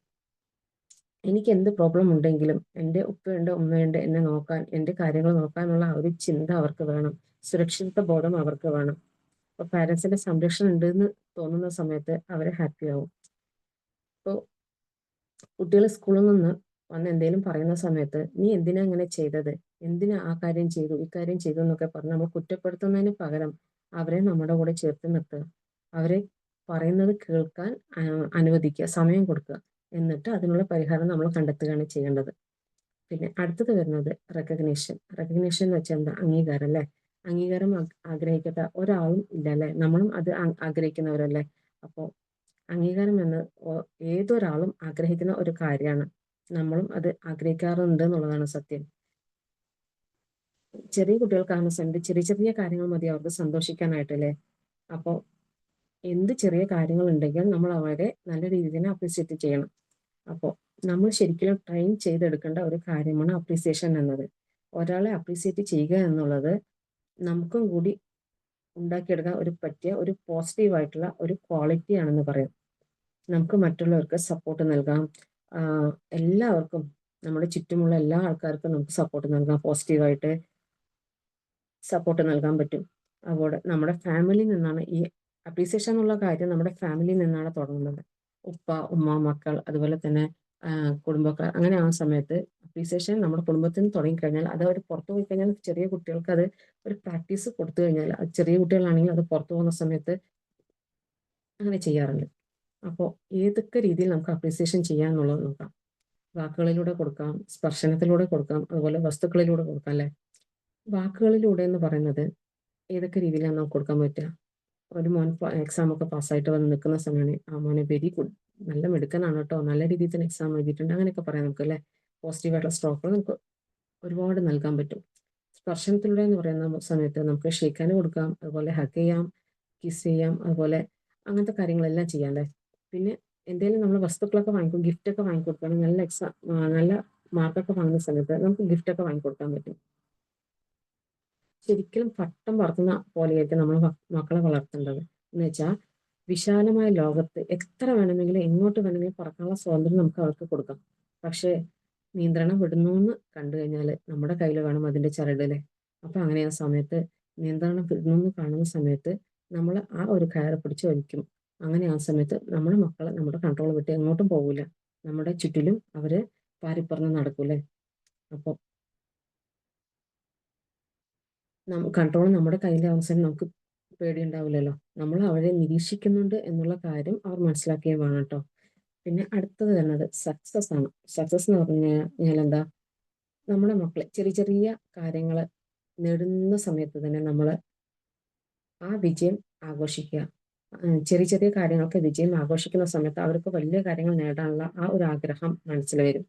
എനിക്ക് എന്ത് പ്രോബ്ലം ഉണ്ടെങ്കിലും എൻ്റെ ഉപ്പയുണ്ട്, ഉമ്മയുണ്ട് എന്നെ നോക്കാൻ, എൻ്റെ കാര്യങ്ങൾ നോക്കാനുള്ള ആ ഒരു ചിന്ത അവർക്ക് വേണം. സുരക്ഷിത ബോധം അവർക്ക് വേണം. അപ്പോൾ പാരൻസിന്റെ സംരക്ഷണം ഉണ്ടെന്ന് തോന്നുന്ന സമയത്ത് അവർ ഹാപ്പിയാവും. ഇപ്പോൾ കുട്ടികൾ സ്കൂളിൽ നിന്ന് വന്ന് എന്തെങ്കിലും പറയുന്ന സമയത്ത്, നീ എന്തിനാ ഇങ്ങനെ ചെയ്തത്, എന്തിനാ ആ കാര്യം ചെയ്തു, ഇക്കാര്യം ചെയ്തു എന്നൊക്കെ പറഞ്ഞ് നമ്മൾ കുറ്റപ്പെടുത്തുന്നതിന് പകരം അവരെ നമ്മുടെ കൂടെ ചേർത്ത് നിർത്തുക. അവരെ പറയുന്നത് കേൾക്കാൻ അനുവദിക്കുക, സമയം കൊടുക്കുക. എന്നിട്ട് അതിനുള്ള പരിഹാരം നമ്മൾ കണ്ടെത്തുകയാണ് ചെയ്യേണ്ടത്. പിന്നെ അടുത്തത് വരുന്നത് റെക്കഗ്നീഷൻ. റെക്കഗ്നീഷൻ എന്ന് വെച്ചാൽ എന്താ, അംഗീകാരം അല്ലേ. അംഗീകാരം ആഗ്രഹിക്കാത്ത ഒരാളും ഇല്ല അല്ലേ. നമ്മളും അത് ആഗ്രഹിക്കുന്നവരല്ലേ. അപ്പോൾ അംഗീകാരം എന്ന് ഏതൊരാളും ആഗ്രഹിക്കുന്ന ഒരു കാര്യമാണ്. നമ്മളും അത് ആഗ്രഹിക്കാറുണ്ട് എന്നുള്ളതാണ് സത്യം. ചെറിയ കുട്ടികൾക്കാണ് ചെറിയ ചെറിയ കാര്യങ്ങൾ മതി അവർക്ക് സന്തോഷിക്കാനായിട്ടല്ലേ. അപ്പോൾ എന്ത് ചെറിയ കാര്യങ്ങൾ ഉണ്ടെങ്കിലും നമ്മൾ അവരെ നല്ല രീതിയിൽ തന്നെ അപ്രീസിയേറ്റ് ചെയ്യണം. അപ്പോൾ നമ്മൾ ശരിക്കും ട്രെയിൻ ചെയ്തെടുക്കേണ്ട ഒരു കാര്യമാണ് അപ്രീസിയേഷൻ എന്നത്. ഒരാളെ അപ്രീസിയേറ്റ് ചെയ്യുക എന്നുള്ളത് നമുക്കും കൂടി ഉണ്ടാക്കിയെടുക്കാൻ പറ്റിയ ഒരു പോസിറ്റീവ് ആയിട്ടുള്ള ഒരു ക്വാളിറ്റി ആണെന്ന് പറയാം. നമുക്ക് മറ്റുള്ളവർക്ക് സപ്പോർട്ട് നൽകാം. എല്ലാവർക്കും, നമ്മുടെ ചുറ്റുമുള്ള എല്ലാ ആൾക്കാർക്കും നമുക്ക് സപ്പോർട്ട് നൽകാം. പോസിറ്റീവായിട്ട് സപ്പോർട്ട് നൽകാൻ പറ്റും. അതുപോലെ നമ്മുടെ ഫാമിലിയിൽ നിന്നാണ് ഈ അപ്രീസിയേഷൻ എന്നുള്ള കാര്യം നമ്മുടെ ഫാമിലിയിൽ നിന്നാണ് തുടങ്ങുന്നത്. ഉപ്പ, ഉമ്മ, മക്കൾ, അതുപോലെ തന്നെ കുടുംബക്കാർ. അങ്ങനെ ആ സമയത്ത് അപ്രീസിയേഷൻ നമ്മുടെ കുടുംബത്തിൽ നിന്ന് തുടങ്ങിക്കഴിഞ്ഞാൽ അത് അവർ പുറത്തു പോയി കഴിഞ്ഞാൽ ചെറിയ കുട്ടികൾക്ക് അത് ഒരു പ്രാക്ടീസ് കൊടുത്തു കഴിഞ്ഞാൽ, അത് ചെറിയ കുട്ടികളാണെങ്കിൽ അത് പുറത്തു പോകുന്ന സമയത്ത് അങ്ങനെ ചെയ്യാറുണ്ട്. അപ്പോൾ ഏതൊക്കെ രീതിയിൽ നമുക്ക് അപ്രീസിയേഷൻ ചെയ്യാമെന്നുള്ളത് നോക്കാം. വാക്കുകളിലൂടെ കൊടുക്കാം, സ്പർശനത്തിലൂടെ കൊടുക്കാം, അതുപോലെ വസ്തുക്കളിലൂടെ കൊടുക്കാം അല്ലേ. വാക്കുകളിലൂടെ എന്ന് പറയുന്നത് ഏതൊക്കെ രീതിയിലാണ് നമുക്ക് കൊടുക്കാൻ പറ്റുക? ഒരു മോൻ എക്സാം ഒക്കെ പാസ്സായിട്ട് വന്ന് നിൽക്കുന്ന സമയമാണ്, ആ മോനെ വെരി ഗുഡ്, നല്ല മിടുക്കനാണ് കേട്ടോ, നല്ല രീതിയിൽ തന്നെ എക്സാം എഴുതിയിട്ടുണ്ട്, അങ്ങനെയൊക്കെ പറയാം നമുക്ക് അല്ലേ. പോസിറ്റീവായിട്ടുള്ള സ്ട്രോക്കുകൾ നമുക്ക് ഒരുപാട് നൽകാൻ പറ്റും. സ്പർശനത്തിലൂടെ എന്ന് പറയുന്ന സമയത്ത് നമുക്ക് ഷേക്ക് കൊടുക്കാം, അതുപോലെ ഹഗ് ചെയ്യാം, കിസ് ചെയ്യാം, അതുപോലെ അങ്ങനത്തെ കാര്യങ്ങളെല്ലാം ചെയ്യാം അല്ലേ. പിന്നെ എന്തെങ്കിലും നമ്മൾ വസ്തുക്കളൊക്കെ വാങ്ങിക്കും, ഗിഫ്റ്റൊക്കെ വാങ്ങിക്കൊടുക്കുകയാണെങ്കിൽ നല്ല മാർക്കൊക്കെ വാങ്ങുന്ന സമയത്ത് നമുക്ക് ഗിഫ്റ്റൊക്കെ വാങ്ങിക്കൊടുക്കാൻ പറ്റും. ശരിക്കും പട്ടം പറത്തുന്ന പോലെയായിരിക്കും നമ്മൾ മക്കളെ വളർത്തേണ്ടത്. എന്ന് വെച്ചാൽ വിശാലമായ ലോകത്ത് എത്ര വേണമെങ്കിലും എങ്ങോട്ട് വേണമെങ്കിലും പറക്കാനുള്ള സ്വാതന്ത്ര്യം നമുക്ക് അവർക്ക് കൊടുക്കാം. പക്ഷേ നിയന്ത്രണം വിടുന്നു എന്ന് കണ്ടു കഴിഞ്ഞാൽ നമ്മുടെ കയ്യിൽ വേണം അതിൻ്റെ ചരടല്ലേ. അപ്പം അങ്ങനെ ആ സമയത്ത് നിയന്ത്രണം വിടുന്നു എന്ന് കാണുന്ന സമയത്ത് നമ്മൾ ആ ഒരു കയറ് പിടിച്ച് വലിക്കും. അങ്ങനെ ആ സമയത്ത് നമ്മുടെ മക്കൾ നമ്മുടെ കൺട്രോൾ വിട്ട് എങ്ങോട്ടും പോകില്ല. നമ്മുടെ ചുറ്റിലും അവർ പാറിപ്പറന്ന് നടക്കൂലേ. അപ്പോൾ കൺട്രോൾ നമ്മുടെ കയ്യിലാവുന്ന സമയം നമുക്ക് പേടിയുണ്ടാവില്ലല്ലോ. നമ്മൾ അവരെ നിരീക്ഷിക്കുന്നുണ്ട് എന്നുള്ള കാര്യം അവർ മനസ്സിലാക്കുകയും വേണം കേട്ടോ. പിന്നെ അടുത്തത് വരുന്നത് സക്സസ് ആണ്. സക്സസ് എന്ന് പറഞ്ഞു കഴിഞ്ഞാൽ എന്താ, നമ്മുടെ മക്കളെ ചെറിയ ചെറിയ കാര്യങ്ങൾ നേടുന്ന സമയത്ത് തന്നെ നമ്മൾ ആ വിജയം ആഘോഷിക്കുക. ചെറിയ ചെറിയ കാര്യങ്ങൾക്ക് വിജയം ആഘോഷിക്കുന്ന സമയത്ത് അവർക്ക് വലിയ കാര്യങ്ങൾ നേടാനുള്ള ആ ഒരു ആഗ്രഹം മനസ്സിൽ വരും.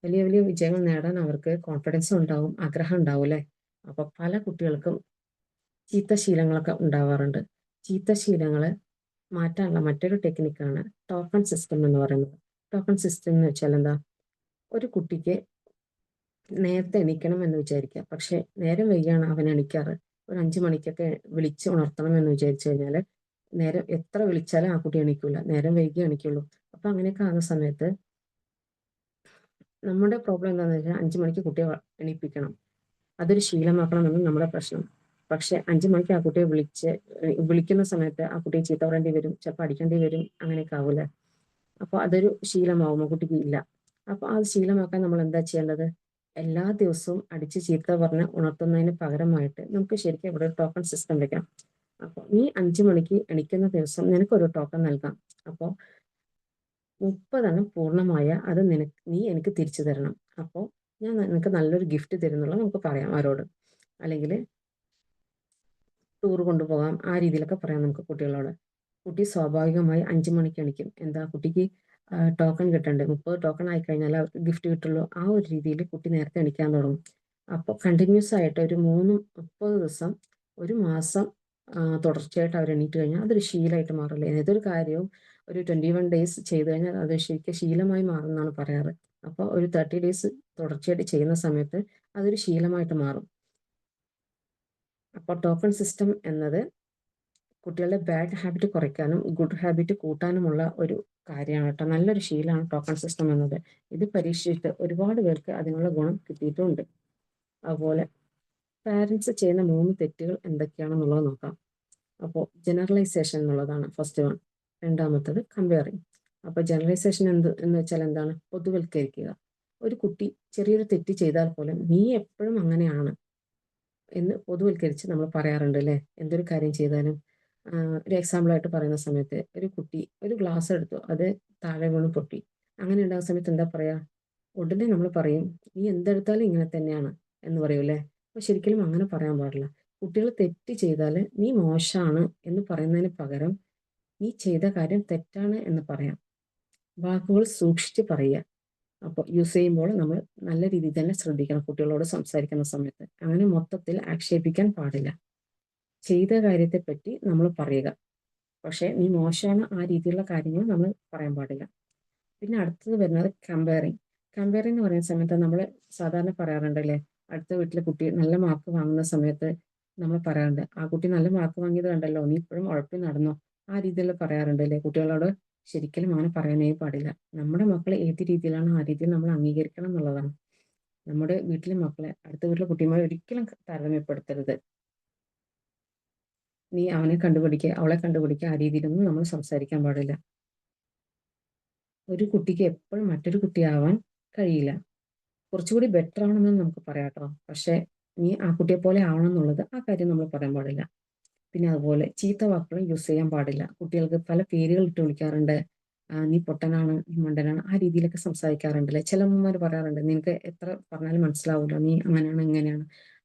വലിയ വലിയ വിജയങ്ങൾ നേടാൻ അവർക്ക് കോൺഫിഡൻസ് ഉണ്ടാവും, ആഗ്രഹം ഉണ്ടാവും അല്ലേ. അപ്പൊ പല കുട്ടികൾക്കും ചീത്ത ശീലങ്ങളൊക്കെ ഉണ്ടാവാറുണ്ട്. ചീത്ത ശീലങ്ങളെ മാറ്റാനുള്ള മറ്റൊരു ടെക്നിക്കാണ് ടോക്കൺ സിസ്റ്റം എന്ന് പറയുന്നത്. ടോക്കൺ സിസ്റ്റം എന്ന് വെച്ചാൽ എന്താ, ഒരു കുട്ടിക്ക് നേരത്തെ എണീക്കണം എന്ന് വിചാരിക്കുക, പക്ഷെ നേരം വൈകിയാണ് അവൻ എണീക്കാറ്. ഒരു 5 മണിക്കൊക്കെ വിളിച്ച് ഉണർത്തണം എന്ന് വിചാരിച്ചു കഴിഞ്ഞാൽ നേരം എത്ര വിളിച്ചാലും ആ കുട്ടി എണീക്കൂല, നേരം വൈകി എണീക്കുള്ളൂ. അപ്പൊ അങ്ങനെയൊക്കെ ആകുന്ന സമയത്ത് നമ്മുടെ പ്രോബ്ലം എന്താണെന്ന് വെച്ചാൽ 5 മണിക്ക് കുട്ടിയെ എണീപ്പിക്കണം, അതൊരു ശീലമാക്കണമെന്ന് നമ്മുടെ പ്രശ്നം. പക്ഷെ 5 മണിക്ക് ആ കുട്ടിയെ വിളിക്കുന്ന സമയത്ത് ആ കുട്ടിയെ ചീത്ത പറയേണ്ടി വരും, ചിലപ്പോൾ അടിക്കേണ്ടി വരും, അങ്ങനെയൊക്കെ ആവൂലേ. അപ്പോൾ അതൊരു ശീലമാവും, ആ കുട്ടിക്ക് ഇല്ല. അപ്പോൾ അത് ശീലമാക്കാൻ നമ്മൾ എന്താ ചെയ്യേണ്ടത്? എല്ലാ ദിവസവും അടിച്ച് ചീത്ത പറഞ്ഞ് ഉണർത്തുന്നതിന് പകരമായിട്ട് നമുക്ക് ശരിക്കും ഇവിടെ ഒരു ടോക്കൺ സിസ്റ്റം വെക്കാം. അപ്പോൾ നീ 5 മണിക്ക് എണിക്കുന്ന ദിവസം നിനക്കൊരു ടോക്കൺ നൽകാം. അപ്പോൾ 30 പൂർണ്ണമായ അത് നീ എനിക്ക് തിരിച്ചു തരണം. അപ്പോൾ ഞാൻ നിനക്ക് നല്ലൊരു ഗിഫ്റ്റ് തരുന്നുള്ളത് നമുക്ക് പറയാം അവരോട്. അല്ലെങ്കിൽ ടൂർ കൊണ്ടുപോകാം, ആ രീതിയിലൊക്കെ പറയാം നമുക്ക് കുട്ടികളോട്. കുട്ടി സ്വാഭാവികമായി 5 മണിക്ക് എണിക്കും. എന്താ, കുട്ടിക്ക് ടോക്കൺ കിട്ടണ്ടേ, 30 ടോക്കൺ ആയി കഴിഞ്ഞാൽ അവർക്ക് ഗിഫ്റ്റ് കിട്ടുള്ളൂ. ആ ഒരു രീതിയിൽ കുട്ടി നേരത്തെ എണിക്കാൻ തുടങ്ങും. അപ്പോൾ കണ്ടിന്യൂസ് ആയിട്ട് ഒരു 30 ദിവസം, ഒരു മാസം തുടർച്ചയായിട്ട് അവർ എണീറ്റ് കഴിഞ്ഞാൽ അതൊരു ശീലമായിട്ട് മാറില്ലേ. ഏതൊരു കാര്യവും ഒരു 21 ഡേയ്സ് ചെയ്ത് കഴിഞ്ഞാൽ അത് ശരിക്കും ശീലമായി മാറുമെന്നാണ് പറയാറ്. അപ്പോൾ ഒരു 30 ഡേയ്സ് തുടർച്ചയായിട്ട് ചെയ്യുന്ന സമയത്ത് അതൊരു ശീലമായിട്ട് മാറും. അപ്പോൾ ടോക്കൺ സിസ്റ്റം എന്നത് കുട്ടികളുടെ ബാഡ് ഹാബിറ്റ് കുറയ്ക്കാനും ഗുഡ് ഹാബിറ്റ് കൂട്ടാനുമുള്ള ഒരു കാര്യമാണ് കേട്ടോ. നല്ലൊരു ശീലമാണ് ടോക്കൺ സിസ്റ്റം എന്നത്. ഇത് പരീക്ഷിച്ചിട്ട് ഒരുപാട് പേർക്ക് അതിനുള്ള ഗുണം കിട്ടിയിട്ടുമുണ്ട്. അതുപോലെ പാരൻസ് ചെയ്യുന്ന 3 തെറ്റുകൾ എന്തൊക്കെയാണെന്നുള്ളത് നോക്കാം. അപ്പോൾ ജനറലൈസേഷൻ എന്നുള്ളതാണ് ഫസ്റ്റ് വൺ. രണ്ടാമത്തത് കമ്പയറിങ്. അപ്പോൾ ജനറലൈസേഷൻ എന്ന് വെച്ചാൽ എന്താണ്? പൊതുവൽക്കരിക്കുക. ഒരു കുട്ടി ചെറിയൊരു തെറ്റ് ചെയ്താൽ പോലും നീ എപ്പോഴും അങ്ങനെയാണ് എന്ന് പൊതുവൽക്കരിച്ച് നമ്മൾ പറയാറുണ്ട് അല്ലേ. എന്തൊരു കാര്യം ചെയ്താലും ഒരു എക്സാമ്പിളായിട്ട് പറയുന്ന സമയത്ത് ഒരു കുട്ടി ഒരു ഗ്ലാസ് എടുത്തു, അത് താഴെ വീണ് പൊട്ടി. അങ്ങനെ ഉണ്ടാകുന്ന സമയത്ത് എന്താ പറയുക? ഉടനെ നമ്മൾ പറയും, നീ എന്തെടുത്താലും ഇങ്ങനെ തന്നെയാണ് എന്ന് പറയും അല്ലേ. അപ്പോൾ ശരിക്കും അങ്ങനെ പറയാൻ പാടില്ല. കുട്ടികൾ തെറ്റ് ചെയ്താൽ നീ മോശമാണ് എന്ന് പറയുന്നതിന് പകരം നീ ചെയ്ത കാര്യം തെറ്റാണ് എന്ന് പറയാം. വാക്കുകൾ സൂക്ഷിച്ച് പറയുക. അപ്പോൾ യൂസ് ചെയ്യുമ്പോൾ നമ്മൾ നല്ല രീതിയിൽ തന്നെ ശ്രദ്ധിക്കണം കുട്ടികളോട് സംസാരിക്കുന്ന സമയത്ത്. അങ്ങനെ മൊത്തത്തിൽ ആക്ഷേപിക്കാൻ പാടില്ല. ചെയ്ത കാര്യത്തെപ്പറ്റി നമ്മൾ പറയുക, പക്ഷേ നീ മോശമാണ് ആ രീതിയിലുള്ള കാര്യങ്ങൾ നമ്മൾ പറയാൻ പാടില്ല. പിന്നെ അടുത്തത് വരുന്നത് കമ്പയറിങ്. കമ്പയറിങ് എന്ന് പറയുന്ന സമയത്ത് നമ്മൾ സാധാരണ പറയാറുണ്ടല്ലേ, അടുത്ത വീട്ടിലെ കുട്ടി നല്ല മാർക്ക് വാങ്ങുന്ന സമയത്ത് നമ്മൾ പറയാറുണ്ട്, ആ കുട്ടി നല്ല മാർക്ക് വാങ്ങിയത് കണ്ടല്ലോ, നീ ഇപ്പോഴും ഉഴപ്പി നടന്നോ, ആ രീതിയിൽ പറയാറുണ്ട് അല്ലേ കുട്ടികളോട്? ശരിക്കും അങ്ങനെ പറയാനേ പാടില്ല. നമ്മുടെ മക്കൾ ഏത് രീതിയിലാണ് ആ രീതിയിൽ നമ്മൾ അംഗീകരിക്കണം എന്നുള്ളതാണ്. നമ്മുടെ വീട്ടിലെ മക്കളെ അടുത്ത വീട്ടിലെ കുട്ടിയുമായി ഒരിക്കലും താരതമ്യപ്പെടുത്തരുത്. നീ അവനെ കണ്ടുപിടിക്കുക, അവളെ കണ്ടുപിടിക്കുക, ആ രീതിയിലൊന്നും നമ്മൾ സംസാരിക്കാൻ പാടില്ല. ഒരു കുട്ടിക്ക് എപ്പോഴും മറ്റൊരു കുട്ടിയാവാൻ കഴിയില്ല. കുറച്ചുകൂടി ബെറ്റർ ആവണമെന്ന് നമുക്ക് പറയാം കേട്ടോ. പക്ഷേ നീ ആ കുട്ടിയെ പോലെ ആവണം എന്നുള്ളത് ആ കാര്യം നമ്മൾ പറയാൻ പാടില്ല. പിന്നെ അതുപോലെ ചീത്ത വാക്കുകൾ യൂസ് ചെയ്യാൻ പാടില്ല. കുട്ടികൾക്ക് പല പേരുകൾ ഇട്ട് വിളിക്കാറുണ്ട്. നീ പൊട്ടനാണ്, നീ മണ്ടനാണ്, ആ രീതിയിലൊക്കെ സംസാരിക്കാറുണ്ടല്ലേ. ചില അമ്മമാർ പറയാറുണ്ട്, നിനക്ക് എത്ര പറഞ്ഞാലും മനസ്സിലാവില്ല, നീ അങ്ങനെയാണ് ഇങ്ങനെയാണ്.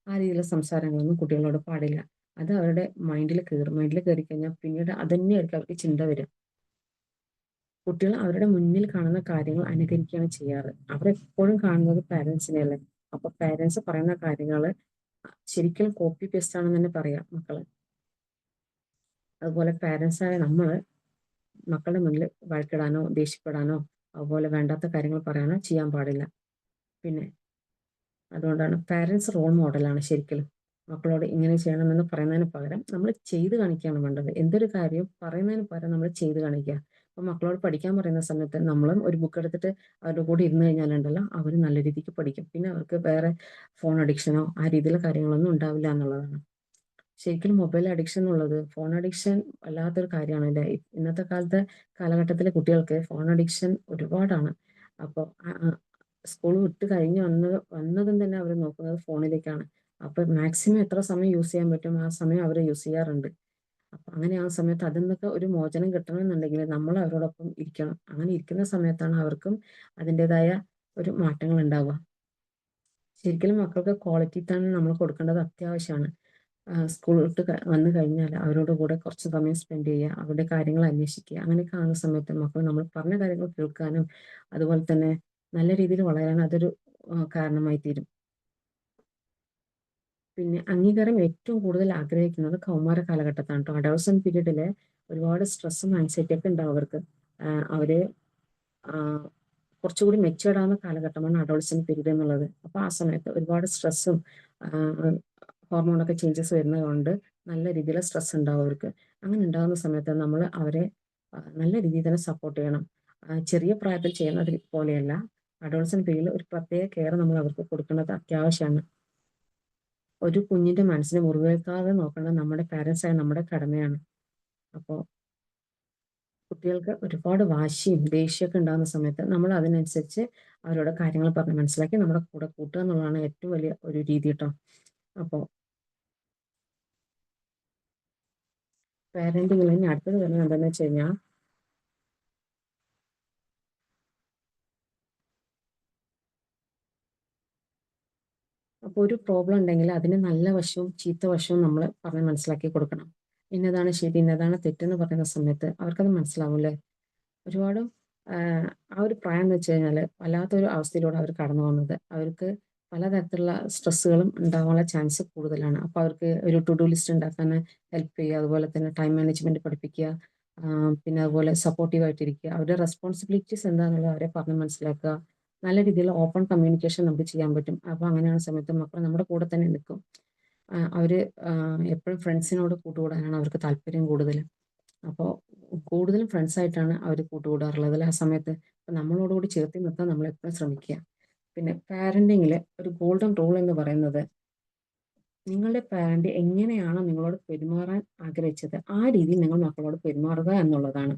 ആ രീതിയിലുള്ള സംസാരങ്ങളൊന്നും കുട്ടികളോട് പാടില്ല. അത് അവരുടെ മൈൻഡിൽ കയറും. മൈൻഡിൽ കയറി കഴിഞ്ഞാൽ പിന്നീട് അതന്നെയായിരിക്കും അവർക്ക് ചിന്ത വരും. കുട്ടികൾ അവരുടെ മുന്നിൽ കാണുന്ന കാര്യങ്ങൾ അനുകരിക്കുകയാണ് ചെയ്യാറ്. അവരെപ്പോഴും കാണുന്നത് പാരൻസിനെയല്ലേ. അപ്പൊ പാരൻസ് പറയുന്ന കാര്യങ്ങൾ ശരിക്കും കോപ്പി പേസ്റ്റ് ആണെന്ന് തന്നെ പറയാം മക്കള്. അതുപോലെ പാരൻസായ നമ്മൾ മക്കളുടെ മുന്നിൽ വഴക്കിടാനോ ദേഷ്യപ്പെടാനോ അതുപോലെ വേണ്ടാത്ത കാര്യങ്ങൾ പറയാനോ ചെയ്യാൻ പാടില്ല. പിന്നെ അതുകൊണ്ടാണ് പാരൻസ് റോൾ മോഡലാണ് ശരിക്കും. മക്കളോട് ഇങ്ങനെ ചെയ്യണമെന്ന് പറയുന്നതിന് പകരം നമ്മൾ ചെയ്ത് കാണിക്കുകയാണ് വേണ്ടത്. എന്തൊരു കാര്യം പറയുന്നതിന് പകരം നമ്മൾ ചെയ്ത് കാണിക്കുക. അപ്പോൾ മക്കളോട് പഠിക്കാൻ പറയുന്ന സമയത്ത് നമ്മളും ഒരു ബുക്ക് എടുത്തിട്ട് അവരുടെ കൂടെ ഇരുന്ന് കഴിഞ്ഞാലുണ്ടല്ലോ അവർ നല്ല രീതിക്ക് പഠിക്കും. പിന്നെ അവർക്ക് വേറെ ഫോൺ അഡിക്ഷനോ ആ രീതിയിലുള്ള കാര്യങ്ങളൊന്നും ഉണ്ടാവില്ല എന്നുള്ളതാണ്. ശരിക്കും മൊബൈൽ അഡിക്ഷൻ എന്നുള്ളത് ഫോൺ അഡിക്ഷൻ വല്ലാത്തൊരു കാര്യമാണ് അല്ലേ. ഇന്നത്തെ കാലഘട്ടത്തിലെ കുട്ടികൾക്ക് ഫോൺ അഡിക്ഷൻ ഒരുപാടാണ്. അപ്പോൾ സ്കൂൾ വിട്ട് കഴിഞ്ഞ് വന്നതും തന്നെ അവർ നോക്കുന്നത് ഫോണിലേക്കാണ്. അപ്പോൾ മാക്സിമം എത്ര സമയം യൂസ് ചെയ്യാൻ പറ്റും ആ സമയം അവർ യൂസ് ചെയ്യാറുണ്ട്. അപ്പം അങ്ങനെ ആ സമയത്ത് അതിൽ നിന്നൊക്കെ ഒരു മോചനം കിട്ടണമെന്നുണ്ടെങ്കിൽ നമ്മൾ അവരോടൊപ്പം ഇരിക്കണം. അങ്ങനെ ഇരിക്കുന്ന സമയത്താണ് അവർക്കും അതിൻ്റെതായ ഒരു മാറ്റങ്ങൾ ഉണ്ടാവുക. ശരിക്കും മക്കൾക്ക് ക്വാളിറ്റി ടൈം നമ്മൾ കൊടുക്കേണ്ടത് അത്യാവശ്യമാണ്. സ്കൂൾ വിട്ട് വന്നു കഴിഞ്ഞാൽ അവരോട് കൂടെ കുറച്ച് സമയം സ്പെൻഡ് ചെയ്യുക, അവരുടെ കാര്യങ്ങൾ അന്വേഷിക്കുക. അങ്ങനെയൊക്കെ ആകുന്ന സമയത്ത് മക്കൾ നമ്മൾ പറഞ്ഞ കാര്യങ്ങൾ കേൾക്കാനും അതുപോലെ തന്നെ നല്ല രീതിയിൽ വളരാൻ അതൊരു കാരണമായി തീരും. പിന്നെ അംഗീകാരം ഏറ്റവും കൂടുതൽ ആഗ്രഹിക്കുന്നത് കൗമാര കാലഘട്ടത്താണ് കേട്ടോ. അഡോളസെന്റ് പീരീഡിൽ ഒരുപാട് സ്ട്രെസ്സും ആൻസൈറ്റി ഒക്കെ ഉണ്ടാവും അവർക്ക്. അവര് കുറച്ചുകൂടി മെച്ചുവേർഡ് ആവുന്ന കാലഘട്ടമാണ് അഡോളസെന്റ് പീരീഡ് എന്നുള്ളത്. അപ്പോൾ ആ സമയത്ത് ഒരുപാട് സ്ട്രെസ്സും ഹോർമോണൊക്കെ ചേഞ്ചസ് വരുന്നത് കൊണ്ട് നല്ല രീതിയിൽ സ്ട്രെസ് ഉണ്ടാവും അവർക്ക്. അങ്ങനെ ഉണ്ടാകുന്ന സമയത്ത് നമ്മൾ അവരെ നല്ല രീതിയിൽ തന്നെ സപ്പോർട്ട് ചെയ്യണം. ചെറിയ പ്രായത്തിൽ ചെയ്യുന്നത് പോലെയല്ല, അഡോളസെന്റ് പീരീഡിൽ ഒരു പ്രത്യേക കെയർ നമ്മൾ അവർക്ക് കൊടുക്കേണ്ടത് അത്യാവശ്യമാണ്. ഒരു കുഞ്ഞിന്റെ മനസ്സിനെ മുറിവേൽക്കാതെ നോക്കേണ്ടത് നമ്മുടെ പാരൻസായ നമ്മുടെ കടമയാണ്. അപ്പോൾ കുട്ടികൾക്ക് ഒരുപാട് വാശിയും ദേഷ്യമൊക്കെ ഉണ്ടാകുന്ന സമയത്ത് നമ്മൾ അതിനനുസരിച്ച് അവരോട് കാര്യങ്ങൾ പറഞ്ഞ് മനസ്സിലാക്കി നമ്മുടെ കൂടെ കൂട്ടുക എന്നുള്ളതാണ് ഏറ്റവും വലിയ ഒരു രീതി കേട്ടോ. അപ്പോൾ പാരന്റിങ്ങിൽ ഇനി അടുത്തത് വരുന്നത് എന്താണെന്ന് വെച്ച് കഴിഞ്ഞാൽ അപ്പോൾ ഒരു പ്രോബ്ലം ഉണ്ടെങ്കിൽ അതിന് നല്ല വശവും ചീത്ത വശവും നമ്മൾ പറഞ്ഞ് മനസ്സിലാക്കി കൊടുക്കണം. ഇന്നതാണ് ശരി, ഇന്നതാണ് തെറ്റെന്ന് പറയുന്ന സമയത്ത് അവർക്കത് മനസ്സിലാവില്ലേ. ഒരുപാട് ആ ഒരു പ്രായം എന്ന് വെച്ച് കഴിഞ്ഞാൽ വല്ലാത്തൊരു അവസ്ഥയിലൂടെ അവർ കടന്നു വന്നത്. അവർക്ക് പലതരത്തിലുള്ള സ്ട്രെസ്സുകളും ഉണ്ടാകാനുള്ള ചാൻസ് കൂടുതലാണ്. അപ്പോൾ അവർക്ക് ഒരു ടു ഡു ലിസ്റ്റ് ഉണ്ടാക്കാൻ ഹെൽപ്പ് ചെയ്യുക, അതുപോലെ തന്നെ ടൈം മാനേജ്മെന്റ് പഠിപ്പിക്കുക, പിന്നെ അതുപോലെ സപ്പോർട്ടീവ് ആയിട്ടിരിക്കുക, അവരുടെ റെസ്പോൺസിബിലിറ്റീസ് എന്താണെന്നുള്ളത് അവരെ പറഞ്ഞ് മനസ്സിലാക്കുക. നല്ല രീതിയിലുള്ള ഓപ്പൺ കമ്മ്യൂണിക്കേഷൻ നമുക്ക് ചെയ്യാൻ പറ്റും. അപ്പോൾ അങ്ങനെയാണ് സമയത്ത് മക്കൾ നമ്മുടെ കൂടെ തന്നെ നിൽക്കും. അവർ എപ്പോഴും ഫ്രണ്ട്സിനോട് കൂട്ടുകൂടാനാണ് അവർക്ക് താല്പര്യം കൂടുതൽ. അപ്പോൾ കൂടുതലും ഫ്രണ്ട്സായിട്ടാണ് അവർ കൂട്ടുകൂടാറുള്ളത് ആ സമയത്ത്. അപ്പം നമ്മളോടുകൂടി ചേർത്ത് നിർത്താൻ നമ്മൾ എപ്പോഴും ശ്രമിക്കുക. പിന്നെ പാരന്റിങ്ങിൽ ഒരു ഗോൾഡൻ റൂൾ എന്ന് പറയുന്നത്, നിങ്ങളുടെ പാരന്റ് എങ്ങനെയാണോ നിങ്ങളോട് പെരുമാറാൻ ആഗ്രഹിച്ചത് ആ രീതിയിൽ നിങ്ങൾ മക്കളോട് പെരുമാറുക എന്നുള്ളതാണ്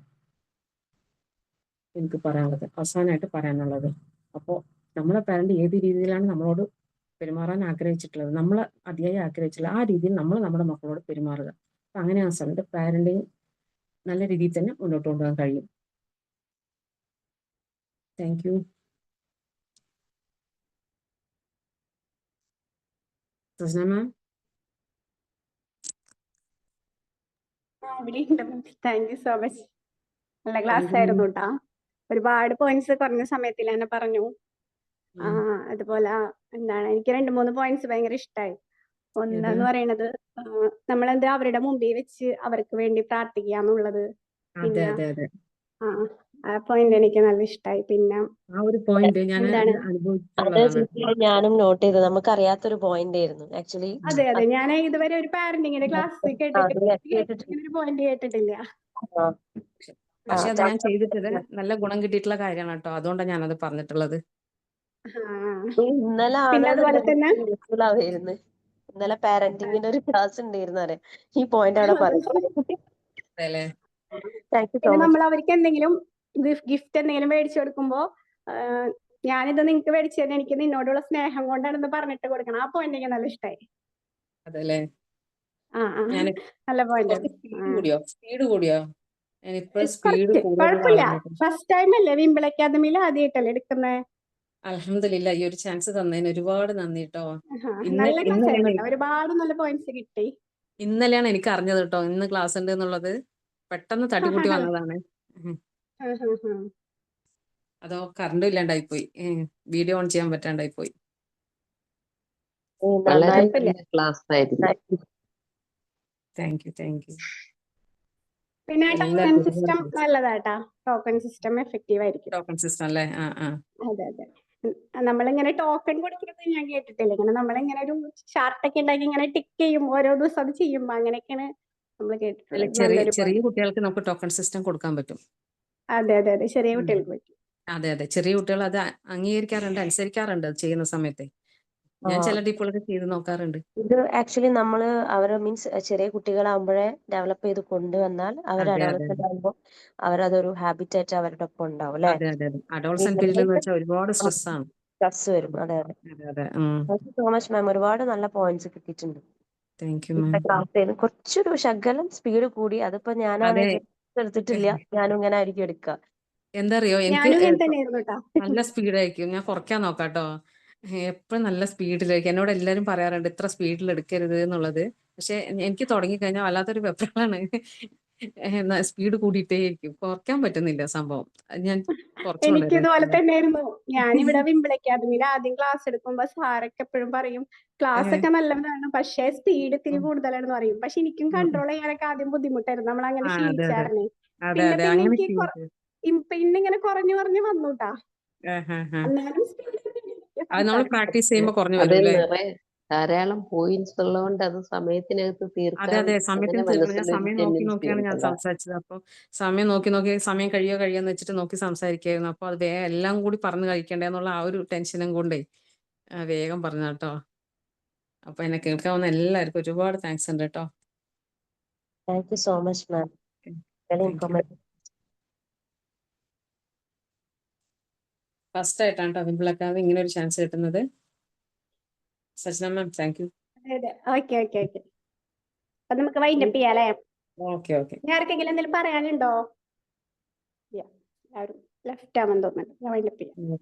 എനിക്ക് പറയാനുള്ളത്, അവസാനമായിട്ട് പറയാനുള്ളത്. അപ്പോൾ നമ്മുടെ പാരന്റ് ഏത് രീതിയിലാണ് നമ്മളോട് പെരുമാറാൻ ആഗ്രഹിച്ചിട്ടുള്ളത്, നമ്മൾ അതിയായി ആഗ്രഹിച്ചിട്ടുള്ളത് ആ രീതിയിൽ നമ്മൾ നമ്മുടെ മക്കളോട് പെരുമാറുക. അപ്പം അങ്ങനെ ആ സമയത്ത് പാരന്റിങ് നല്ല രീതിയിൽ തന്നെ മുന്നോട്ട് കൊണ്ടുപോകാൻ കഴിയും. Thank you. Sasna ma'am. Thank you so much. നല്ല ക്ലാസ് ആയിരുന്നു കേട്ടാ. ഒരുപാട് പോയിന്റ്സ് കുറഞ്ഞ സമയത്തിൽ തന്നെ പറഞ്ഞു. അതുപോലെ എന്താണ്, എനിക്ക് 2-3 പോയിന്റ്സ് ഭയങ്കര ഇഷ്ടമായി. ഒന്നെന്ന് പറയണത് നമ്മളെന്ത് അവരുടെ മുമ്പിൽ വെച്ച് അവർക്ക് വേണ്ടി പ്രാർത്ഥിക്കുക എന്നുള്ളത്. പിന്നെ ആ പോയിന്റ് എനിക്ക് നല്ല ഇഷ്ടമായി. പിന്നെ ആ ഒരു പോയിന്റ് ഞാനും നോട്ട് ചെയ്തത്, നമുക്ക് അറിയാത്തൊരു പോയിന്റ് ആയിരുന്നു ആക്ച്വലി. അതെ ഞാൻ ഇതുവരെ ഒരു പാരന്റിങ്ങിന്റെ ക്ലാസ് കേട്ടിട്ടില്ല, ഒരു പോയിന്റ് കേട്ടിട്ടില്ല. ആ, പക്ഷെ അത് ഞാൻ ചാപ്റ്റർ ചെയ്തിട്ടത് നല്ല ഗുണം കിട്ടിയിട്ടുള്ള കാര്യമാണ് കേട്ടോ. അതുകൊണ്ടാണ് ഞാനത് പറഞ്ഞിട്ടുള്ളത്. ഇന്നലെ പിന്നെ അതുപോലെ തന്നെ യൂസ്ഫുൾ ആവുമായിരുന്നു. ഇന്നലെ പാരന്റിങ്ങിന്റെ ഒരു ക്ലാസ് ഉണ്ടായിരുന്നു അറിയാം. ഈ പോയിന്റ് അവിടെ പറഞ്ഞു. അതെല്ലേ? താങ്ക് യു സോ പിന്നെ മച്ച്. നമ്മൾ അവർക്ക് എന്തെങ്കിലും ഗിഫ്റ്റ് എന്തെങ്കിലും മേടിച്ചു കൊടുക്കുമ്പോ ഞാനിത് നിനക്ക് മേടിച്ചു തന്നെ എനിക്ക് നിന്നോടുള്ള സ്നേഹം കൊണ്ടാണെന്ന് പറഞ്ഞിട്ട് കൊടുക്കണം. ആ പോയിന്റ് എനിക്ക് നല്ല ഇഷ്ടമായി. അതെല്ലേ? ഞാൻ നല്ല പോയിന്റ്. സ്പീഡ് കൂടിയോ? ഞാൻ ഇപ്പോഴും സ്പീഡ് കുറച്ച് കൂടുതലുള്ള കുഴപ്പമില്ല. ആളാണ്. ഫസ്റ്റ് ടൈം അല്ലേ വിംബിൾ അക്കാദമിയിൽ ആദ്യമായിട്ടല്ലേ എടുക്കുന്നത്? അൽഹംദുലില്ലാ, ഈ ഒരു ചാൻസ് തന്നതിന് ഒരുപാട് നന്ദി കേട്ടോ. നല്ല ക്ലാസ് ആയിരുന്നു. ഒരുപാട് നല്ല പോയിന്റ്സ് കിട്ടി. ഇന്നലെയാണ് എനിക്ക് അറിഞ്ഞത് കേട്ടോ ഇന്ന് ക്ലാസ് ഉണ്ട് എന്നുള്ളത്. പെട്ടെന്ന് തട്ടിക്കൂട്ടി വന്നതാണ്. അതോ കറണ്ടും ഇല്ലാണ്ടായി പോയി. വീഡിയോ ഓൺ ചെയ്യാൻ പറ്റാണ്ടായി പോയി. വളരെ നന്നായി. നല്ല ക്ലാസ് ആയിരുന്നു. Thank you. പിന്നെ ടോക്കൺ എല്ലാവർക്കും സിസ്റ്റം നല്ലതാട്ടാ. ടോക്കൺ സിസ്റ്റം എഫക്റ്റീവ് ആയിരിക്കും. ടോക്കൺ സിസ്റ്റം അല്ലേ? അതെ. നമ്മളിങ്ങനെ ടോക്കൺ കൊടുക്കുന്നത് ഞാൻ കേട്ടിട്ടില്ല. ഇങ്ങനെ നമ്മളിങ്ങനെ ഒരു ചാർട്ടൊക്കെ ഉണ്ടാക്കി ഇങ്ങനെ ടിക്ക് ചെയ്യും, ഓരോ ദിവസം അത് ചെയ്യുമ്പോ അങ്ങനെയൊക്കെയാണ് നമ്മൾ കേട്ടിട്ടുള്ളത്. ചെറിയ കുട്ടികൾക്ക് നമുക്ക് ടോക്കൺ സിസ്റ്റം കൊടുക്കാൻ പറ്റും. അതെ. ചെറിയ കുട്ടികൾക്ക് പറ്റും. അതെ. ചെറിയ കുട്ടികൾ അത് അംഗീകരിക്കാറുണ്ട്, അനുസരിക്കാറുണ്ട് അത് ചെയ്യുന്ന സമയത്ത്. ഞാൻ ചില ടിപ്പുകളൊക്കെ ചെയ്ത് നോക്കാറുണ്ട്. ഇത് ആക്ച്വലി നമ്മള് അവരെ മീൻസ് ചെറിയ കുട്ടികളാകുമ്പോഴേ ഡെവലപ്പ് ചെയ്ത് കൊണ്ടുവന്നാൽ അവർ അഡോളസെന്റ് ആകുമ്പോൾ അവരതൊരു ഹാബിറ്റ് ആയിട്ട് അവരുടെ ഒപ്പം ഉണ്ടാവും അല്ലെ? അതെ. അഡോളസെന്റ് പീരീഡ് എന്ന് വെച്ചാൽ ഒരുപാട് സ്ട്രെസ് ആണ്. സ്ട്രെസ് വരും. അതെ. Thank you so much ma'am. ഒരുപാട് നല്ല പോയിന്റ്സ് കിട്ടിയിട്ടുണ്ട്. Thank you ma'am. ക്ലാസ് കുറച്ചൊരു ശകലം സ്പീഡ് കൂടി. അതിപ്പോ ഞാനാണെങ്കിൽ എടുത്തിട്ടില്ല. ഞാനും ഇങ്ങനെ ആയിരിക്കും എടുക്കുക. എന്താ അറിയോ, എനിക്ക് ഞാനും ഇങ്ങനെ തന്നെയായിരുന്നു കേട്ടോ. നല്ല സ്പീഡായിരിക്കും. ഞാൻ കുറയ്ക്കാൻ നോക്കാട്ടോ. എപ്പോഴും നല്ല സ്പീഡിലായിരിക്കും. എന്നോട് എല്ലാവരും പറയാറുണ്ട് ഇത്ര സ്പീഡിൽ എടുക്കരുത് എന്നുള്ളത്. പക്ഷെ എനിക്ക് തുടങ്ങിക്കഴിഞ്ഞാൽ വല്ലാത്തൊരു വെപ്രാളാണ്. സ്പീഡ് കൂടിയിട്ടേയിരിക്കും. കുറയ്ക്കാൻ പറ്റുന്നില്ല സംഭവം. ഞാൻ എനിക്ക് ഇതുപോലെ തന്നെയായിരുന്നു. ഞാനിവിടെ വിംബിൾ അക്കാദമിയിൽ ആദ്യം ക്ലാസ് എടുക്കുമ്പോ സാറൊക്കെ എപ്പോഴും പറയും ക്ലാസ് ഒക്കെ നല്ലതാണ്, പക്ഷേ സ്പീഡ് ഇത്തിരി കൂടുതലാണെന്ന് പറയും. പക്ഷെ എനിക്കും കൺട്രോൾ ചെയ്യാനൊക്കെ ആദ്യം ബുദ്ധിമുട്ടായിരുന്നു. നമ്മൾ അങ്ങനെ ശീലിച്ചായിരുന്നു. പിന്നെ എനിക്ക് പിന്നെ ഇങ്ങനെ കുറഞ്ഞു വന്നുട്ടാ. എന്നാലും അത് നമ്മൾ പ്രാക്ടീസ് ചെയ്യുമ്പോൾ കുറഞ്ഞു അത് വരും അല്ലേ? ധാരാളം പോയിന്റ്സ് ഉള്ളതുകൊണ്ട് അത് സമയത്തിനകത്ത് തീർക്കാൻ അതെ. സമയത്തിന് അങ്ങനെ തീർക്കണം. ഞാൻ മനസ്സിലൊരു സമയം ടെൻഡൻസി നോക്കിയാണ് ഞാൻ ഉണ്ടല്ലോ. സംസാരിച്ചത്. അപ്പൊ സമയം നോക്കി സമയം കഴിയോന്ന് വെച്ചിട്ട് നോക്കി സംസാരിക്കായിരുന്നു. അപ്പൊ അത് വേഗം എല്ലാം കൂടി പറഞ്ഞു കഴിക്കണ്ടേ എന്നുള്ള ആ ഒരു ടെൻഷനും കൊണ്ടേ വേഗം പറഞ്ഞ കേട്ടോ. അപ്പൊ എന്നെ കേൾക്കാവുന്ന എല്ലാവർക്കും ഒരുപാട് താങ്ക്സ് ഉണ്ട് കേട്ടോ. Thank you so much ma'am. Very informative. First ആയിട്ടാണ് കേട്ടോ വിംബിൾ അക്കാദമി ഇങ്ങനെ ഒരു ചാൻസ് കിട്ടുന്നത്. Sajna ma'am thank you. അതെ. ഓക്കെ. അപ്പൊ നമുക്ക് വൈൻഡപ്പ് ചെയ്യാം അല്ലേ? ഓക്കെ. ഞാൻ ആർക്കെങ്കിലും എന്തെങ്കിലും പറയാനുണ്ടോ? എല്ലാവരും ലെഫ്റ്റ് ആണെന്ന് തോന്നുന്നുണ്ട്. വൈൻഡപ്പ് ചെയ്യാം.